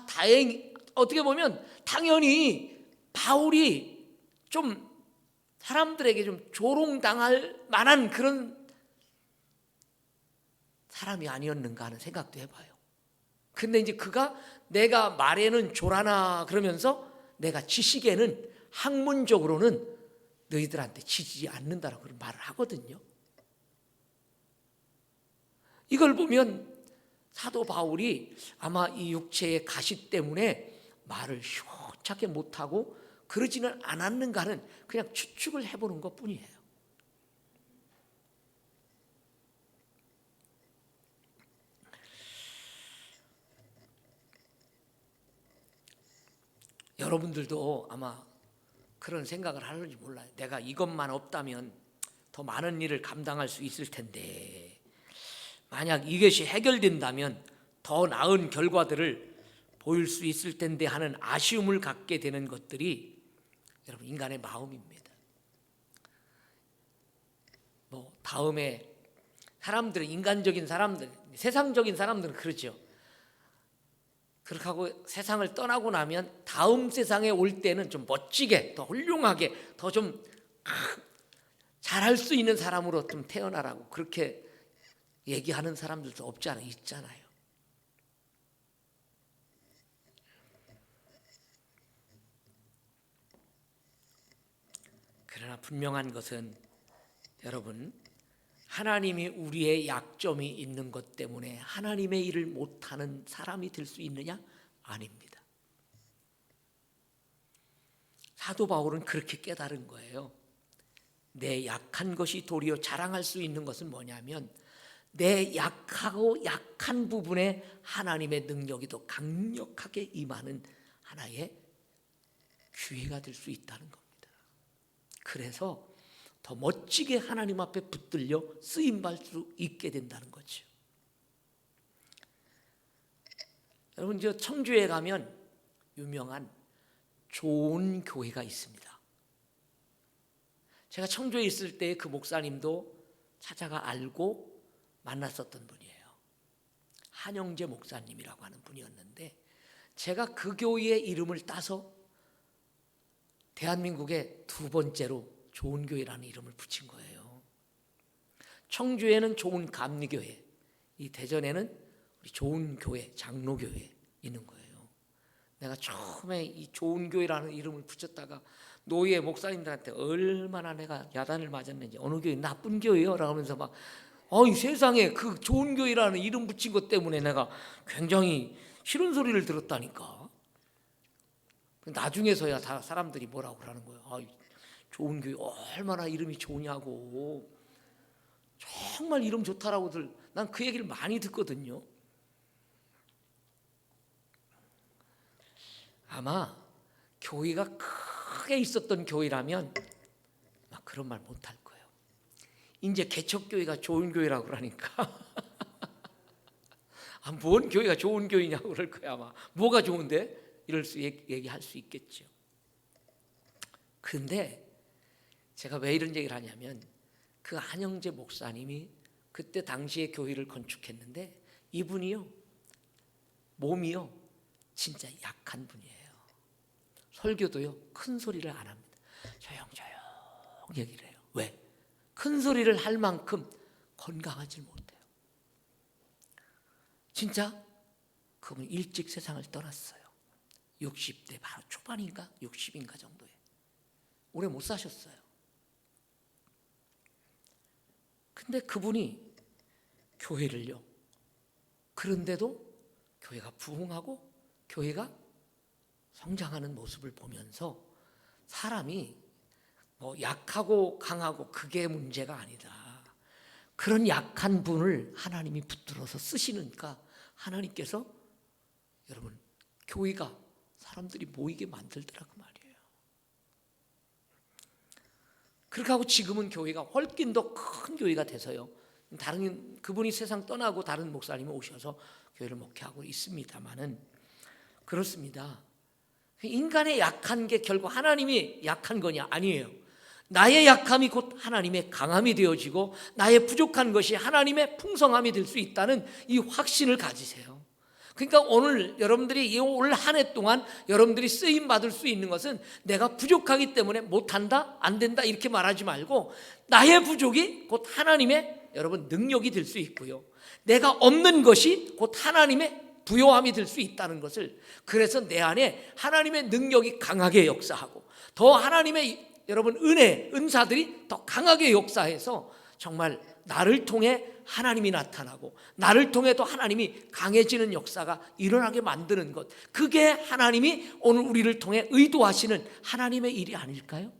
다행히 어떻게 보면 당연히 바울이 좀 사람들에게 좀 조롱당할 만한 그런 사람이 아니었는가 하는 생각도 해봐요. 근데 이제 그가 내가 말에는 조라나 그러면서 내가 지식에는, 학문적으로는 너희들한테 지지 않는다라고 그런 말을 하거든요. 이걸 보면 사도 바울이 아마 이 육체의 가시 때문에 말을 효차게 못하고 그러지는 않았는가 하는 그냥 추측을 해보는 것뿐이에요. 여러분들도 아마 그런 생각을 하는지 몰라요. 내가 이것만 없다면 더 많은 일을 감당할 수 있을 텐데, 만약 이것이 해결된다면 더 나은 결과들을 보일 수 있을 텐데 하는 아쉬움을 갖게 되는 것들이 여러분 인간의 마음입니다. 다음에 사람들은, 인간적인 사람들, 세상적인 사람들은 그렇죠. 그렇게 하고 세상을 떠나고 나면 다음 세상에 올 때는 좀 멋지게, 더 훌륭하게, 더 좀 잘할 수 있는 사람으로 좀 태어나라고 그렇게 얘기하는 사람들도 없지 않아 있잖아요. 그러나 분명한 것은 여러분, 하나님이 우리의 약점이 있는 것 때문에 하나님의 일을 못하는 사람이 될 수 있느냐? 아닙니다. 사도 바울은 그렇게 깨달은 거예요. 내 약한 것이 도리어 자랑할 수 있는 것은 뭐냐면, 내 약하고 약한 부분에 하나님의 능력이 더 강력하게 임하는 하나의 기회가 될 수 있다는 겁니다. 그래서 더 멋지게 하나님 앞에 붙들려 쓰임받을 수 있게 된다는 거죠. 여러분, 저 청주에 가면 유명한 좋은 교회가 있습니다. 제가 청주에 있을 때 그 목사님도 찾아가 알고 만났었던 분이에요. 한영재 목사님이라고 하는 분이었는데, 제가 그 교회의 이름을 따서 대한민국에 두 번째로 좋은 교회라는 이름을 붙인 거예요. 청주에는 좋은 감리교회, 이 대전에는 우리 좋은 교회, 장로교회 있는 거예요. 내가 처음에 이 좋은 교회라는 이름을 붙였다가 노예 목사님들한테 얼마나 내가 야단을 맞았는지, 어느 교회 나쁜 교회요? 라고 하면서 막 이 세상에 그 좋은 교회라는 이름 붙인 것 때문에 내가 굉장히 싫은 소리를 들었다니까. 나중에서야 다 사람들이 뭐라고 그러는 거예요. 좋은 교회 얼마나 이름이 좋냐고, 정말 이름 좋다라고들, 난 그 얘기를 많이 듣거든요. 아마 교회가 크게 있었던 교회라면 막 그런 말 못할 거예요. 이제 개척교회가 좋은 교회라고 그러니까 뭔 교회가 좋은 교회냐고 그럴 거야. 아마 뭐가 좋은데? 이럴 수 얘기할 수 있겠죠. 그런데 제가 왜 이런 얘기를 하냐면, 그 한영재 목사님이 그때 당시에 교회를 건축했는데 이분이요, 몸이요 진짜 약한 분이에요. 설교도요 큰 소리를 안 합니다. 조용조용 얘기를 해요. 왜? 큰 소리를 할 만큼 건강하지 못해요. 진짜 그분 일찍 세상을 떠났어요. 60대 바로 초반인가 60인가 정도에. 오래 못 사셨어요. 근데 그분이 교회를요, 그런데도 교회가 부흥하고 교회가 성장하는 모습을 보면서 사람이 약하고 강하고 그게 문제가 아니다. 그런 약한 분을 하나님이 붙들어서 쓰시니까 하나님께서 여러분 교회가 사람들이 모이게 만들더라 그 말이에요. 그렇게 하고 지금은 교회가 훨씬 더 큰 교회가 돼서요, 다른 그분이 세상 떠나고 다른 목사님이 오셔서 교회를 목회하고 있습니다만은 그렇습니다. 인간의 약한 게 결국 하나님이 약한 거냐? 아니에요. 나의 약함이 곧 하나님의 강함이 되어지고 나의 부족한 것이 하나님의 풍성함이 될 수 있다는 이 확신을 가지세요. 그러니까 오늘 여러분들이 올 한 해 동안 여러분들이 쓰임 받을 수 있는 것은 내가 부족하기 때문에 못한다, 안 된다 이렇게 말하지 말고, 나의 부족이 곧 하나님의 여러분 능력이 될 수 있고요, 내가 없는 것이 곧 하나님의 부요함이 될 수 있다는 것을, 그래서 내 안에 하나님의 능력이 강하게 역사하고 더 하나님의 여러분 은사들이 더 강하게 역사해서 정말 나를 통해 하나님이 나타나고 나를 통해 또 하나님이 강해지는 역사가 일어나게 만드는 것, 그게 하나님이 오늘 우리를 통해 의도하시는 하나님의 일이 아닐까요?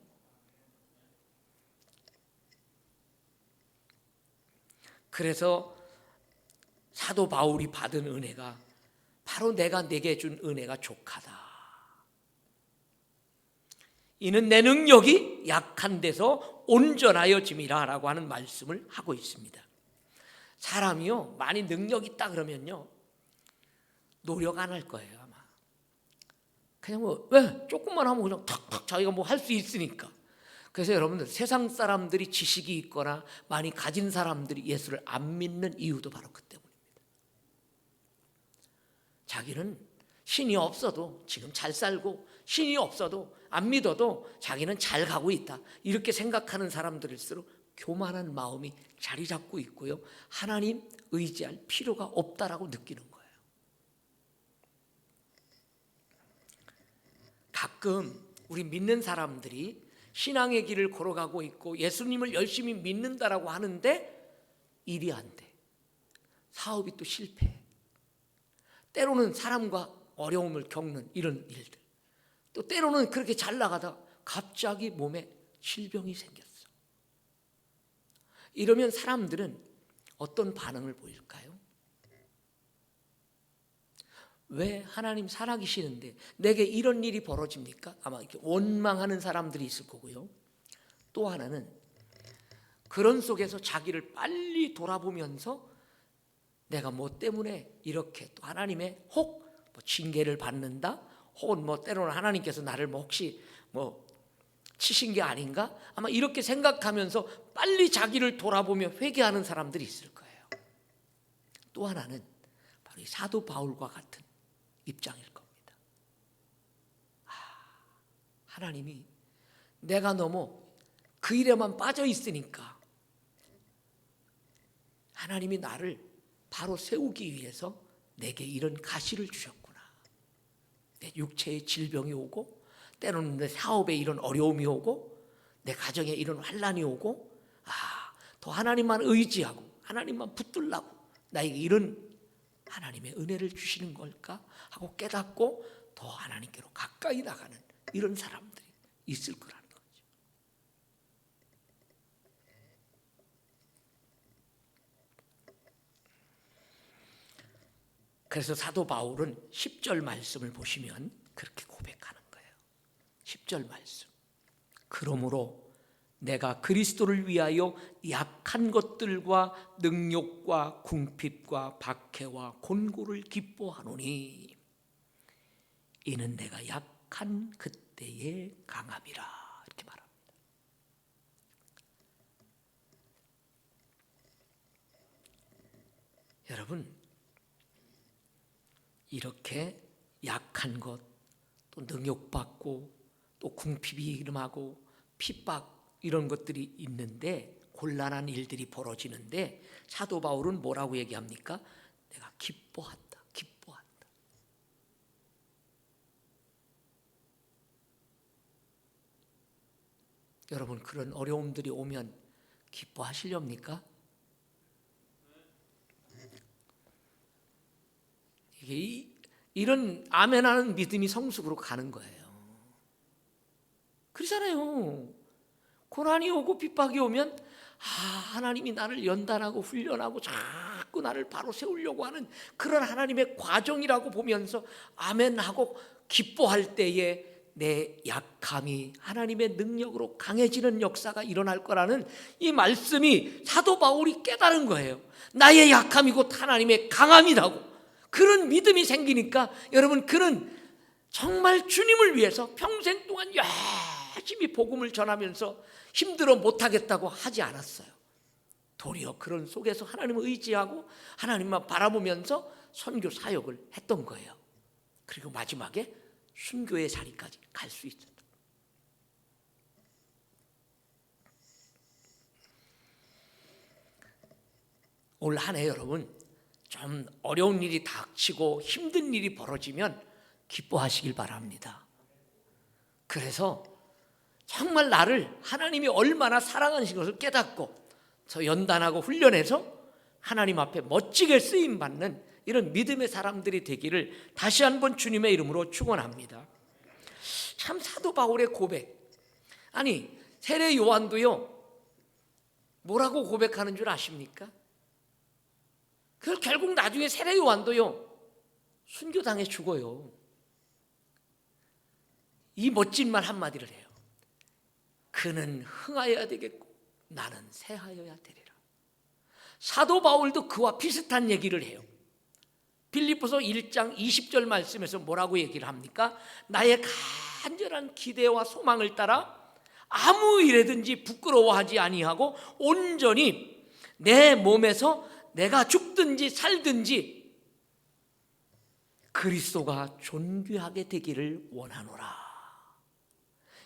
그래서 사도 바울이 받은 은혜가 바로 내가 내게 준 은혜가 족하다. 이는 내 능력이 약한 데서 온전하여짐이라 라고 하는 말씀을 하고 있습니다. 사람이요 많이 능력 있다 그러면요 노력 안 할 거예요. 아마 그냥 왜 조금만 하면 그냥 탁탁 자기가 할 수 있으니까. 그래서 여러분들 세상 사람들이 지식이 있거나 많이 가진 사람들이 예수를 안 믿는 이유도 바로 그 때문입니다. 자기는 신이 없어도 지금 잘 살고, 신이 없어도 안 믿어도 자기는 잘 가고 있다, 이렇게 생각하는 사람들일수록 교만한 마음이 자리 잡고 있고요, 하나님 의지할 필요가 없다라고 느끼는 거예요. 가끔 우리 믿는 사람들이 신앙의 길을 걸어가고 있고 예수님을 열심히 믿는다라고 하는데 일이 안 돼, 사업이 또 실패해, 때로는 사람과 어려움을 겪는 이런 일들, 또 때로는 그렇게 잘 나가다 갑자기 몸에 질병이 생겼어. 이러면 사람들은 어떤 반응을 보일까요? 왜 하나님 살아계시는데 내게 이런 일이 벌어집니까? 아마 이렇게 원망하는 사람들이 있을 거고요. 또 하나는 그런 속에서 자기를 빨리 돌아보면서 내가 뭐 때문에 이렇게 또 하나님의 혹 징계를 받는다, 혹은 때로는 하나님께서 나를 혹시 치신 게 아닌가, 아마 이렇게 생각하면서 빨리 자기를 돌아보며 회개하는 사람들이 있을 거예요. 또 하나는 바로 이 사도 바울과 같은 입장일 겁니다. 하나님이 내가 너무 그 일에만 빠져 있으니까 하나님이 나를 바로 세우기 위해서 내게 이런 가시를 주셨구나. 내 육체에 질병이 오고, 때로는 내 사업에 이런 어려움이 오고, 내 가정에 이런 환난이 오고, 더 하나님만 의지하고 하나님만 붙들라고 나에게 이런 하나님의 은혜를 주시는 걸까 하고 깨닫고 더 하나님께로 가까이 나가는 이런 사람들이 있을 거라는 거죠. 그래서 사도 바울은 10절 말씀을 보시면 그렇게 고백하는 거예요. 10절 말씀. 그러므로 내가 그리스도를 위하여 약한 것들과 능욕과 궁핍과 박해와 곤고를 기뻐하노니 이는 내가 약한 그때의 강함이라. 이렇게 말합니다. 여러분, 이렇게 약한 것, 또 능욕받고 또 궁핍이 일어나고 핍박 이런 것들이 있는데, 곤란한 일들이 벌어지는데 사도 바울은 뭐라고 얘기합니까? 내가 기뻐한다. 기뻐한다. 여러분, 그런 어려움들이 오면 기뻐하시렵니까? 이게 이런 아멘하는 믿음이 성숙으로 가는 거예요. 그렇잖아요. 고난이 오고 핍박이 오면 하나님이 나를 연단하고 훈련하고 자꾸 나를 바로 세우려고 하는 그런 하나님의 과정이라고 보면서 아멘하고 기뻐할 때에 내 약함이 하나님의 능력으로 강해지는 역사가 일어날 거라는 이 말씀이 사도 바울이 깨달은 거예요. 나의 약함이 곧 하나님의 강함이라고. 그런 믿음이 생기니까 여러분, 그는 정말 주님을 위해서 평생 동안 열심히 복음을 전하면서 힘들어 못하겠다고 하지 않았어요. 도리어 그런 속에서 하나님을 의지하고 하나님만 바라보면서 선교 사역을 했던 거예요. 그리고 마지막에 순교의 자리까지 갈 수 있었다. 올 한 해 여러분, 좀 어려운 일이 닥치고 힘든 일이 벌어지면 기뻐하시길 바랍니다. 그래서 정말 나를 하나님이 얼마나 사랑하시는 것을 깨닫고 저 연단하고 훈련해서 하나님 앞에 멋지게 쓰임받는 이런 믿음의 사람들이 되기를 다시 한번 주님의 이름으로 축원합니다. 참 사도 바울의 고백, 아니 세례 요한도요 뭐라고 고백하는 줄 아십니까? 그래서 결국 나중에 세례 요한도요 순교당해 죽어요. 이 멋진 말 한마디를 해요. 그는 흥하여야 되겠고 나는 쇠하여야 되리라. 사도 바울도 그와 비슷한 얘기를 해요. 빌립보서 1장 20절 말씀에서 뭐라고 얘기를 합니까? 나의 간절한 기대와 소망을 따라 아무 일에든지 부끄러워하지 아니하고 온전히 내 몸에서 내가 죽든지 살든지 그리스도가 존귀하게 되기를 원하노라.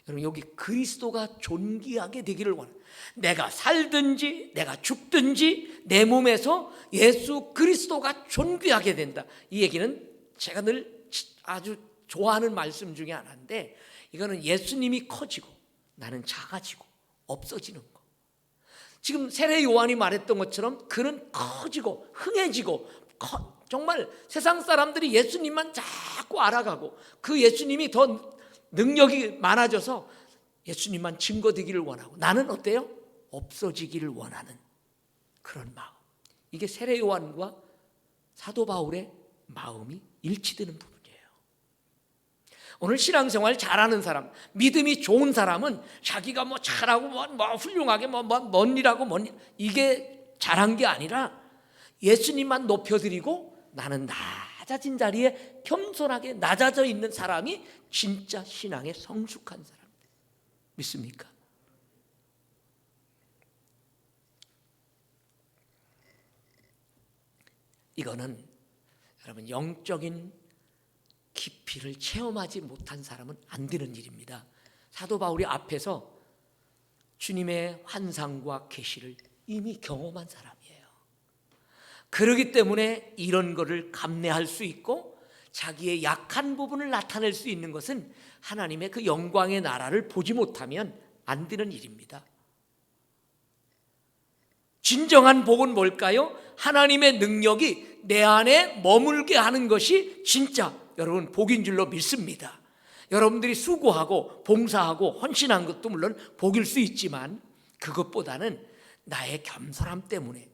여러분, 여기 그리스도가 존귀하게 되기를 원합니다. 내가 살든지 내가 죽든지 내 몸에서 예수 그리스도가 존귀하게 된다. 이 얘기는 제가 늘 아주 좋아하는 말씀 중에 하나인데, 이거는 예수님이 커지고 나는 작아지고 없어지는 거. 지금 세례 요한이 말했던 것처럼 그는 커지고 흥해지고 정말 세상 사람들이 예수님만 자꾸 알아가고 그 예수님이 더 능력이 많아져서 예수님만 증거되기를 원하고 나는 어때요? 없어지기를 원하는 그런 마음. 이게 세례 요한과 사도 바울의 마음이 일치되는 부분이에요. 오늘 신앙생활 잘하는 사람, 믿음이 좋은 사람은 자기가 뭐 잘하고 뭐 훌륭하게 뭔 일하고 뭔 일, 이게 잘한 게 아니라 예수님만 높여드리고 나는 낮아진 자리에 겸손하게 낮아져 있는 사람이 진짜 신앙에 성숙한 사람. 믿습니까? 이거는 여러분 영적인 깊이를 체험하지 못한 사람은 안 되는 일입니다. 사도 바울이 앞에서 주님의 환상과 계시를 이미 경험한 사람이에요. 그렇기 때문에 이런 거를 감내할 수 있고 자기의 약한 부분을 나타낼 수 있는 것은 하나님의 그 영광의 나라를 보지 못하면 안 되는 일입니다. 진정한 복은 뭘까요? 하나님의 능력이 내 안에 머물게 하는 것이 진짜 여러분 복인 줄로 믿습니다. 여러분들이 수고하고 봉사하고 헌신한 것도 물론 복일 수 있지만 그것보다는 나의 겸손함 때문에,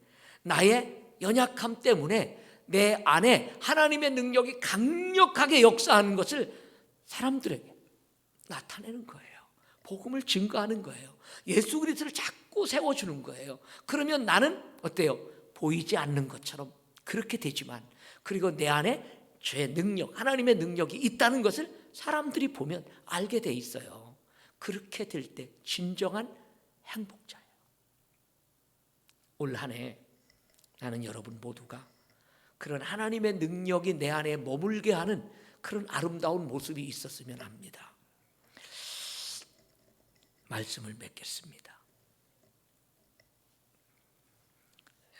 나의 연약함 때문에 내 안에 하나님의 능력이 강력하게 역사하는 것을 사람들에게 나타내는 거예요. 복음을 증거하는 거예요. 예수 그리스도를 자꾸 세워주는 거예요. 그러면 나는 어때요? 보이지 않는 것처럼 그렇게 되지만, 그리고 내 안에 죄의 능력, 하나님의 능력이 있다는 것을 사람들이 보면 알게 돼 있어요. 그렇게 될 때 진정한 행복자예요. 올 한 해 나는 여러분 모두가 그런 하나님의 능력이 내 안에 머물게 하는 그런 아름다운 모습이 있었으면 합니다. 말씀을 맺겠습니다.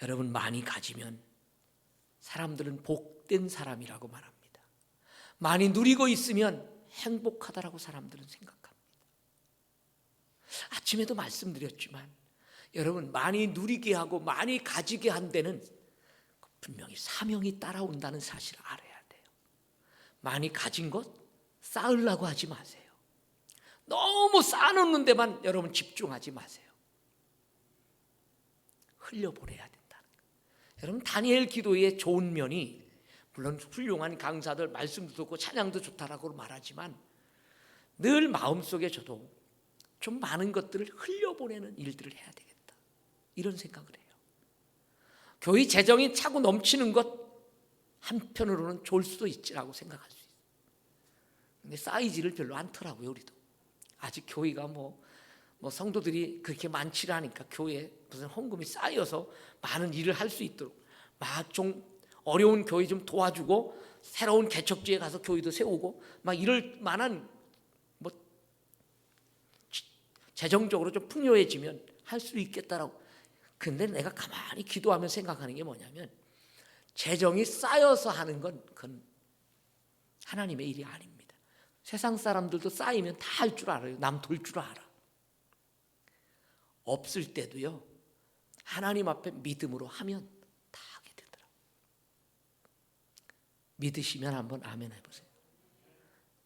여러분, 많이 가지면 사람들은 복된 사람이라고 말합니다. 많이 누리고 있으면 행복하다라고 사람들은 생각합니다. 아침에도 말씀드렸지만 여러분, 많이 누리게 하고 많이 가지게 한 데는 분명히 사명이 따라온다는 사실을 알아야 돼요. 많이 가진 것 쌓으려고 하지 마세요. 너무 쌓아놓는 데만 여러분 집중하지 마세요. 흘려보내야 된다는 거예요. 여러분, 다니엘 기도의 좋은 면이, 물론 훌륭한 강사들 말씀도 듣고 찬양도 좋다라고 말하지만 늘 마음속에 저도 좀 많은 것들을 흘려보내는 일들을 해야 되겠다, 이런 생각을 해요. 교회 재정이 차고 넘치는 것 한편으로는 좋을 수도 있지라고 생각할 수 있어요. 근데 쌓이지를 별로 않더라고요. 우리도 아직 교회가 뭐 성도들이 그렇게 많지 않으니까 교회에 무슨 헌금이 쌓여서 많은 일을 할 수 있도록 막 좀 어려운 교회 좀 도와주고 새로운 개척지에 가서 교회도 세우고 막 이럴 만한 뭐 재정적으로 좀 풍요해지면 할 수 있겠다라고. 근데 내가 가만히 기도하면 생각하는 게 뭐냐면, 재정이 쌓여서 하는 건 그건 하나님의 일이 아닙니다. 세상 사람들도 쌓이면 다 할 줄 알아요. 남 돌 줄 알아. 없을 때도요, 하나님 앞에 믿음으로 하면 다 하게 되더라고요. 믿으시면 한번 아멘 해보세요.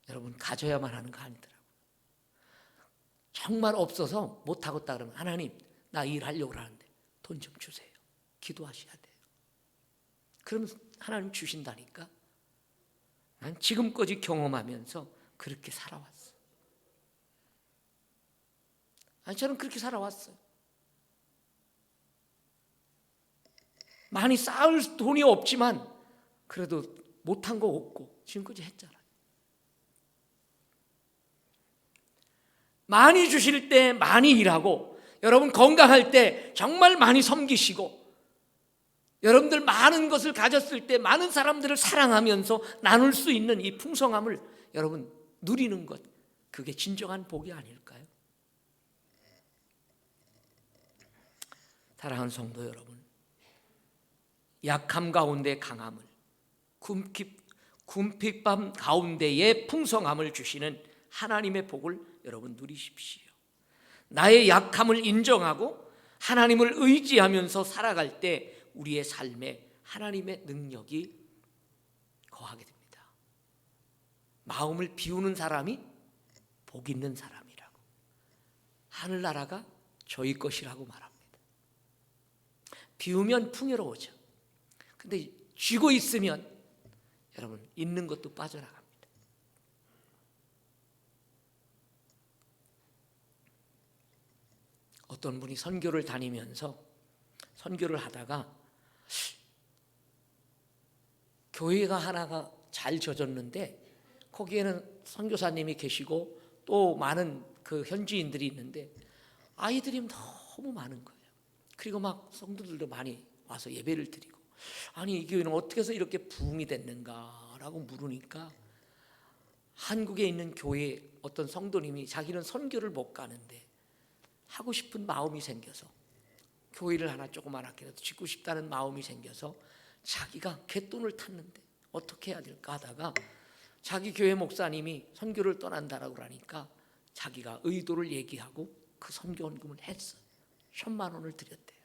여러분, 가져야만 하는 거 아니더라고요. 정말 없어서 못하겠다 그러면 하나님, 나 일하려고 하는데 돈 좀 주세요. 기도하셔야 돼요. 그러면 하나님 주신다니까. 난 지금까지 경험하면서 그렇게 살아왔어요. 저는 그렇게 살아왔어요. 많이 쌓을 돈이 없지만 그래도 못한 거 없고 지금까지 했잖아요. 많이 주실 때 많이 일하고, 여러분 건강할 때 정말 많이 섬기시고, 여러분들 많은 것을 가졌을 때 많은 사람들을 사랑하면서 나눌 수 있는 이 풍성함을 여러분 누리는 것, 그게 진정한 복이 아닐까요? 사랑하는 성도 여러분, 약함 가운데 강함을, 궁핍함 가운데에 풍성함을 주시는 하나님의 복을 여러분 누리십시오. 나의 약함을 인정하고 하나님을 의지하면서 살아갈 때 우리의 삶에 하나님의 능력이 거하게 됩니다. 마음을 비우는 사람이 복 있는 사람이라고, 하늘나라가 저희 것이라고 말합니다. 비우면 풍요로워져. 근데 쥐고 있으면 여러분 있는 것도 빠져나갑니다. 어떤 분이 선교를 다니면서 선교를 하다가 교회가 하나가 잘 져졌는데 거기에는 선교사님이 계시고 또 많은 그 현지인들이 있는데 아이들이 너무 많은 거예요. 그리고 막 성도들도 많이 와서 예배를 드리고, 아니 이 교회는 어떻게 해서 이렇게 부흥이 됐는가라고 물으니까 한국에 있는 교회 어떤 성도님이 자기는 선교를 못 가는데 하고 싶은 마음이 생겨서, 교회를 하나 조그맣게라도 짓고 싶다는 마음이 생겨서 자기가 갯돈을 탔는데 어떻게 해야 될까 하다가 자기 교회 목사님이 선교를 떠난다라고 하니까 자기가 의도를 얘기하고 그 선교원금을 했어요. 1,000만 원을 드렸대요.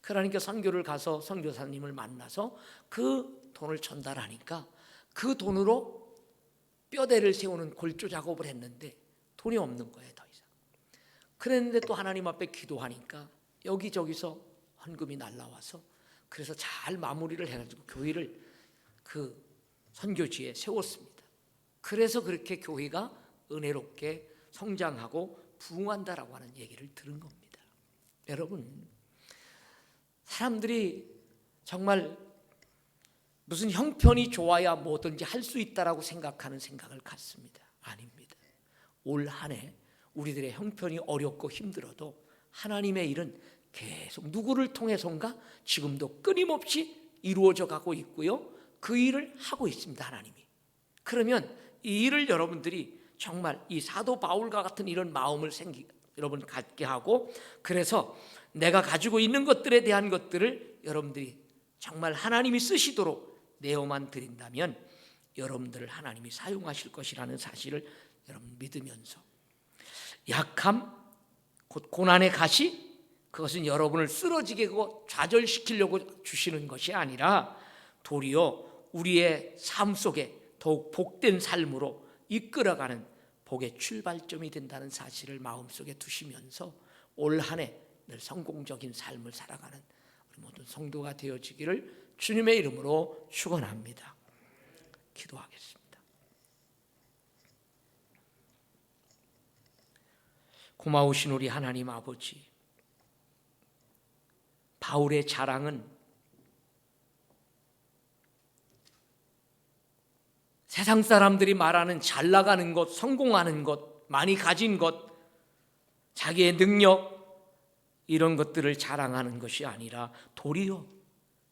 그러니까 선교를 가서 선교사님을 만나서 그 돈을 전달하니까 그 돈으로 뼈대를 세우는 골조 작업을 했는데 돈이 없는 거예요, 더 이상. 그랬는데 또 하나님 앞에 기도하니까 여기저기서 헌금이 날라와서 그래서 잘 마무리를 해가지고 교회를 그 선교지에 세웠습니다. 그래서 그렇게 교회가 은혜롭게 성장하고 부흥한다라고 하는 얘기를 들은 겁니다. 여러분, 사람들이 정말 무슨 형편이 좋아야 뭐든지 할 수 있다라고 생각하는 생각을 갖습니다. 아닙니다. 올 한 해 우리들의 형편이 어렵고 힘들어도 하나님의 일은 계속 누구를 통해서인가 지금도 끊임없이 이루어져 가고 있고요. 그 일을 하고 있습니다, 하나님이. 그러면 이 일을 여러분들이 정말 이 사도 바울과 같은 이런 마음을 여러분 갖게 하고, 그래서 내가 가지고 있는 것들에 대한 것들을 여러분들이 정말 하나님이 쓰시도록 내어만 드린다면 여러분들을 하나님이 사용하실 것이라는 사실을 여러분 믿으면서, 약함 곧 고난의 가시, 그것은 여러분을 쓰러지게 하고 좌절시키려고 주시는 것이 아니라 도리어 우리의 삶 속에 더욱 복된 삶으로 이끌어가는 복의 출발점이 된다는 사실을 마음속에 두시면서 올 한 해 늘 성공적인 삶을 살아가는 우리 모든 성도가 되어지기를 주님의 이름으로 축원합니다. 기도하겠습니다. 고마우신 우리 하나님 아버지, 바울의 자랑은 세상 사람들이 말하는 잘 나가는 것, 성공하는 것, 많이 가진 것, 자기의 능력, 이런 것들을 자랑하는 것이 아니라 도리어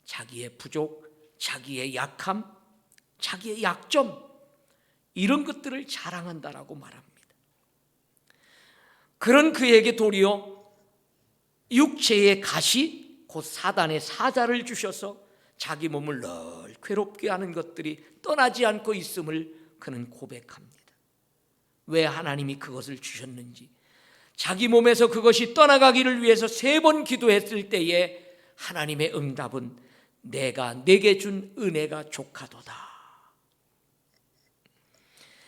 자기의 부족, 자기의 약함, 자기의 약점, 이런 것들을 자랑한다라고 말합니다. 그런 그에게 도리어 육체의 가시, 곧 사단의 사자를 주셔서 자기 몸을 늘 괴롭게 하는 것들이 떠나지 않고 있음을 그는 고백합니다. 왜 하나님이 그것을 주셨는지, 자기 몸에서 그것이 떠나가기를 위해서 3번 기도했을 때에 하나님의 응답은 내가 내게 준 은혜가 족하도다.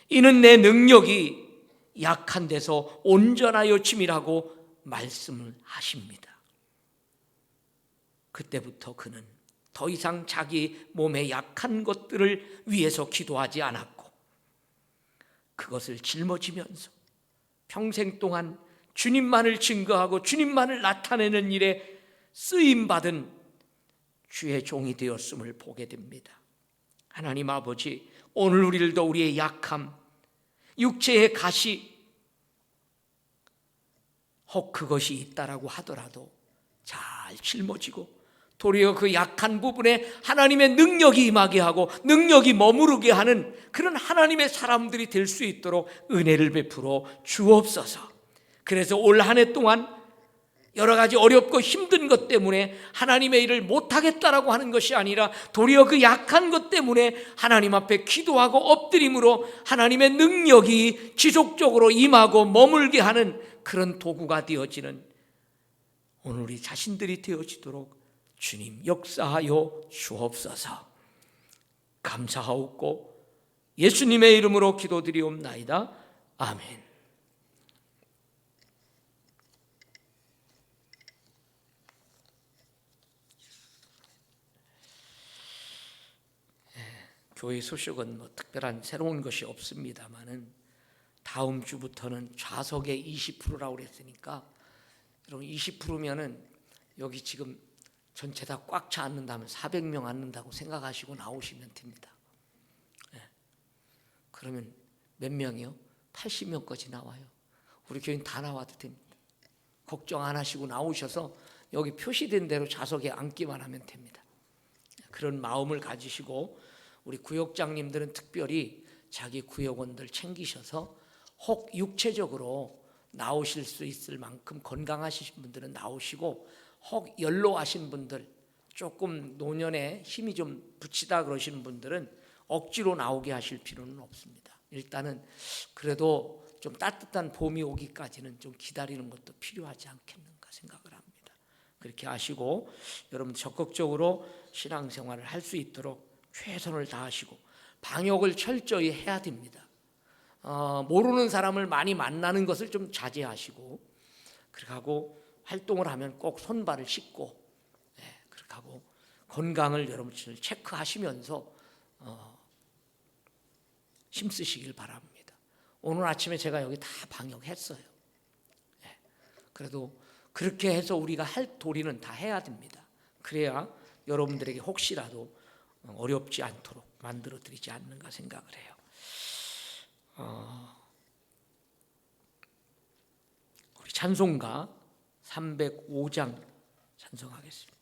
이는 내 능력이 약한 데서 온전하여 짐이라고 말씀을 하십니다. 그때부터 그는 더 이상 자기 몸의 약한 것들을 위해서 기도하지 않았고 그것을 짊어지면서 평생 동안 주님만을 증거하고 주님만을 나타내는 일에 쓰임받은 주의 종이 되었음을 보게 됩니다. 하나님 아버지, 오늘 우리들도 우리의 약함, 육체의 가시, 혹 그것이 있다라고 하더라도 잘 짊어지고 도리어 그 약한 부분에 하나님의 능력이 임하게 하고 능력이 머무르게 하는 그런 하나님의 사람들이 될 수 있도록 은혜를 베풀어 주옵소서. 그래서 올 한 해 동안 여러 가지 어렵고 힘든 것 때문에 하나님의 일을 못하겠다라고 하는 것이 아니라 도리어 그 약한 것 때문에 하나님 앞에 기도하고 엎드림으로 하나님의 능력이 지속적으로 임하고 머물게 하는 그런 도구가 되어지는 오늘 우리 자신들이 되어지도록 주님 역사하여 주옵소서. 감사하옵고 예수님의 이름으로 기도드리옵나이다. 아멘. 교회 소식은 뭐 특별한 새로운 것이 없습니다만은 다음 주부터는 좌석의 20%라고 그랬으니까 여러분 20%면은 여기 지금 전체 다 꽉 차 앉는다면 400명 앉는다고 생각하시고 나오시면 됩니다. 그러면 몇 명이요? 80명까지 나와요. 우리 교인 다 나와도 됩니다. 걱정 안 하시고 나오셔서 여기 표시된 대로 좌석에 앉기만 하면 됩니다. 그런 마음을 가지시고 우리 구역장님들은 특별히 자기 구역원들 챙기셔서 혹 육체적으로 나오실 수 있을 만큼 건강하신 분들은 나오시고, 혹 연로하신 분들, 조금 노년에 힘이 좀 붙이다 그러시는 분들은 억지로 나오게 하실 필요는 없습니다. 일단은 그래도 좀 따뜻한 봄이 오기까지는 좀 기다리는 것도 필요하지 않겠는가 생각을 합니다. 그렇게 하시고 여러분 적극적으로 신앙생활을 할 수 있도록 최선을 다하시고 방역을 철저히 해야 됩니다. 모르는 사람을 많이 만나는 것을 좀 자제하시고, 그렇게 하고 활동을 하면 꼭 손발을 씻고, 그렇게 하고 건강을 여러분들 체크하시면서 힘쓰시길 바랍니다. 오늘 아침에 제가 여기 다 방역했어요. 그래도 그렇게 해서 우리가 할 도리는 다 해야 됩니다. 그래야 여러분들에게 혹시라도 어렵지 않도록 만들어 드리지 않는가 생각을 해요. 우리 찬송가 305장 찬송하겠습니다.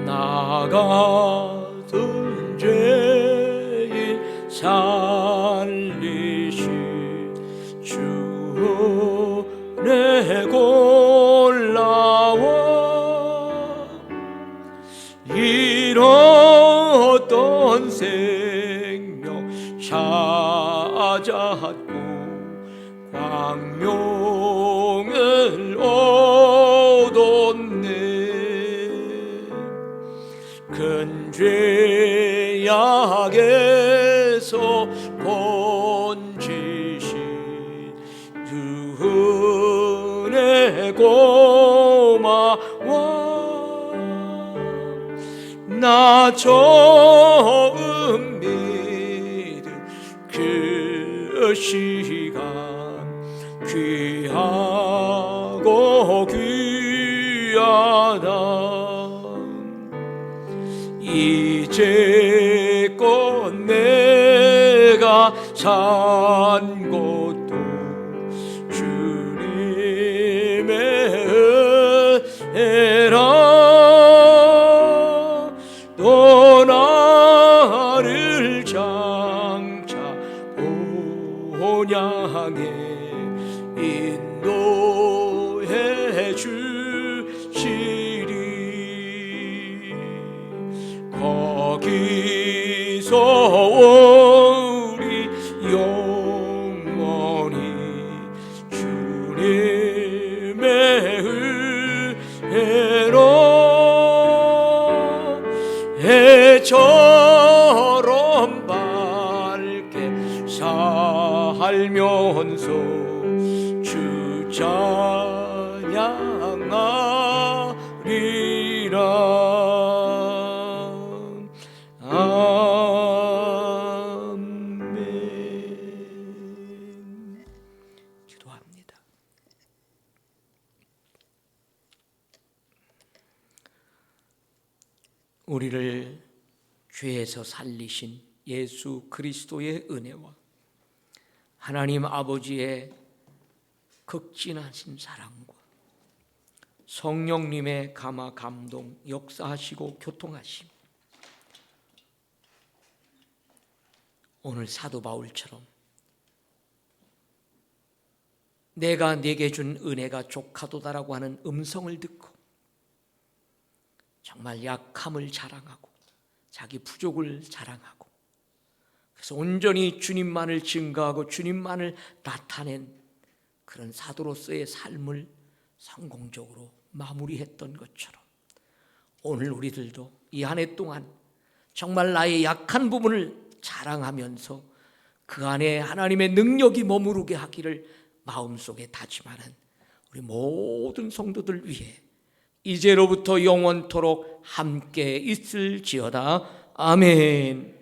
나 같은 죄인 살리신 주 내 골라와 잃었던 생명 찾았고 광명을 얻었네. 큰 죄악에서 건지신 주 은혜 고마워. 나 처음 믿은 그 시간 귀하고 귀하다. 이제껏 내가 산 것도 주님의 은혜라. 또 나를 장차 본향에 인도해 주시리. 거기서 우리 영원히 주님의 은혜로 해처럼 밝게 살면서 주 찬양하리라. 기도합니다. 우리를 죄에서 살리신 예수 그리스도의 은혜와 하나님 아버지의 극진하신 사랑과 성령님의 감화 감동 역사하시고 교통하심, 오늘 사도 바울처럼 내가 네게 준 은혜가 족하도다라고 하는 음성을 듣고 정말 약함을 자랑하고 자기 부족을 자랑하고, 그래서 온전히 주님만을 증거하고 주님만을 나타낸 그런 사도로서의 삶을 성공적으로 마무리했던 것처럼 오늘 우리들도 이 한 해 동안 정말 나의 약한 부분을 자랑하면서 그 안에 하나님의 능력이 머무르게 하기를 마음속에 다짐하는 우리 모든 성도들 위해 이제로부터 영원토록 함께 있을지어다. 아멘.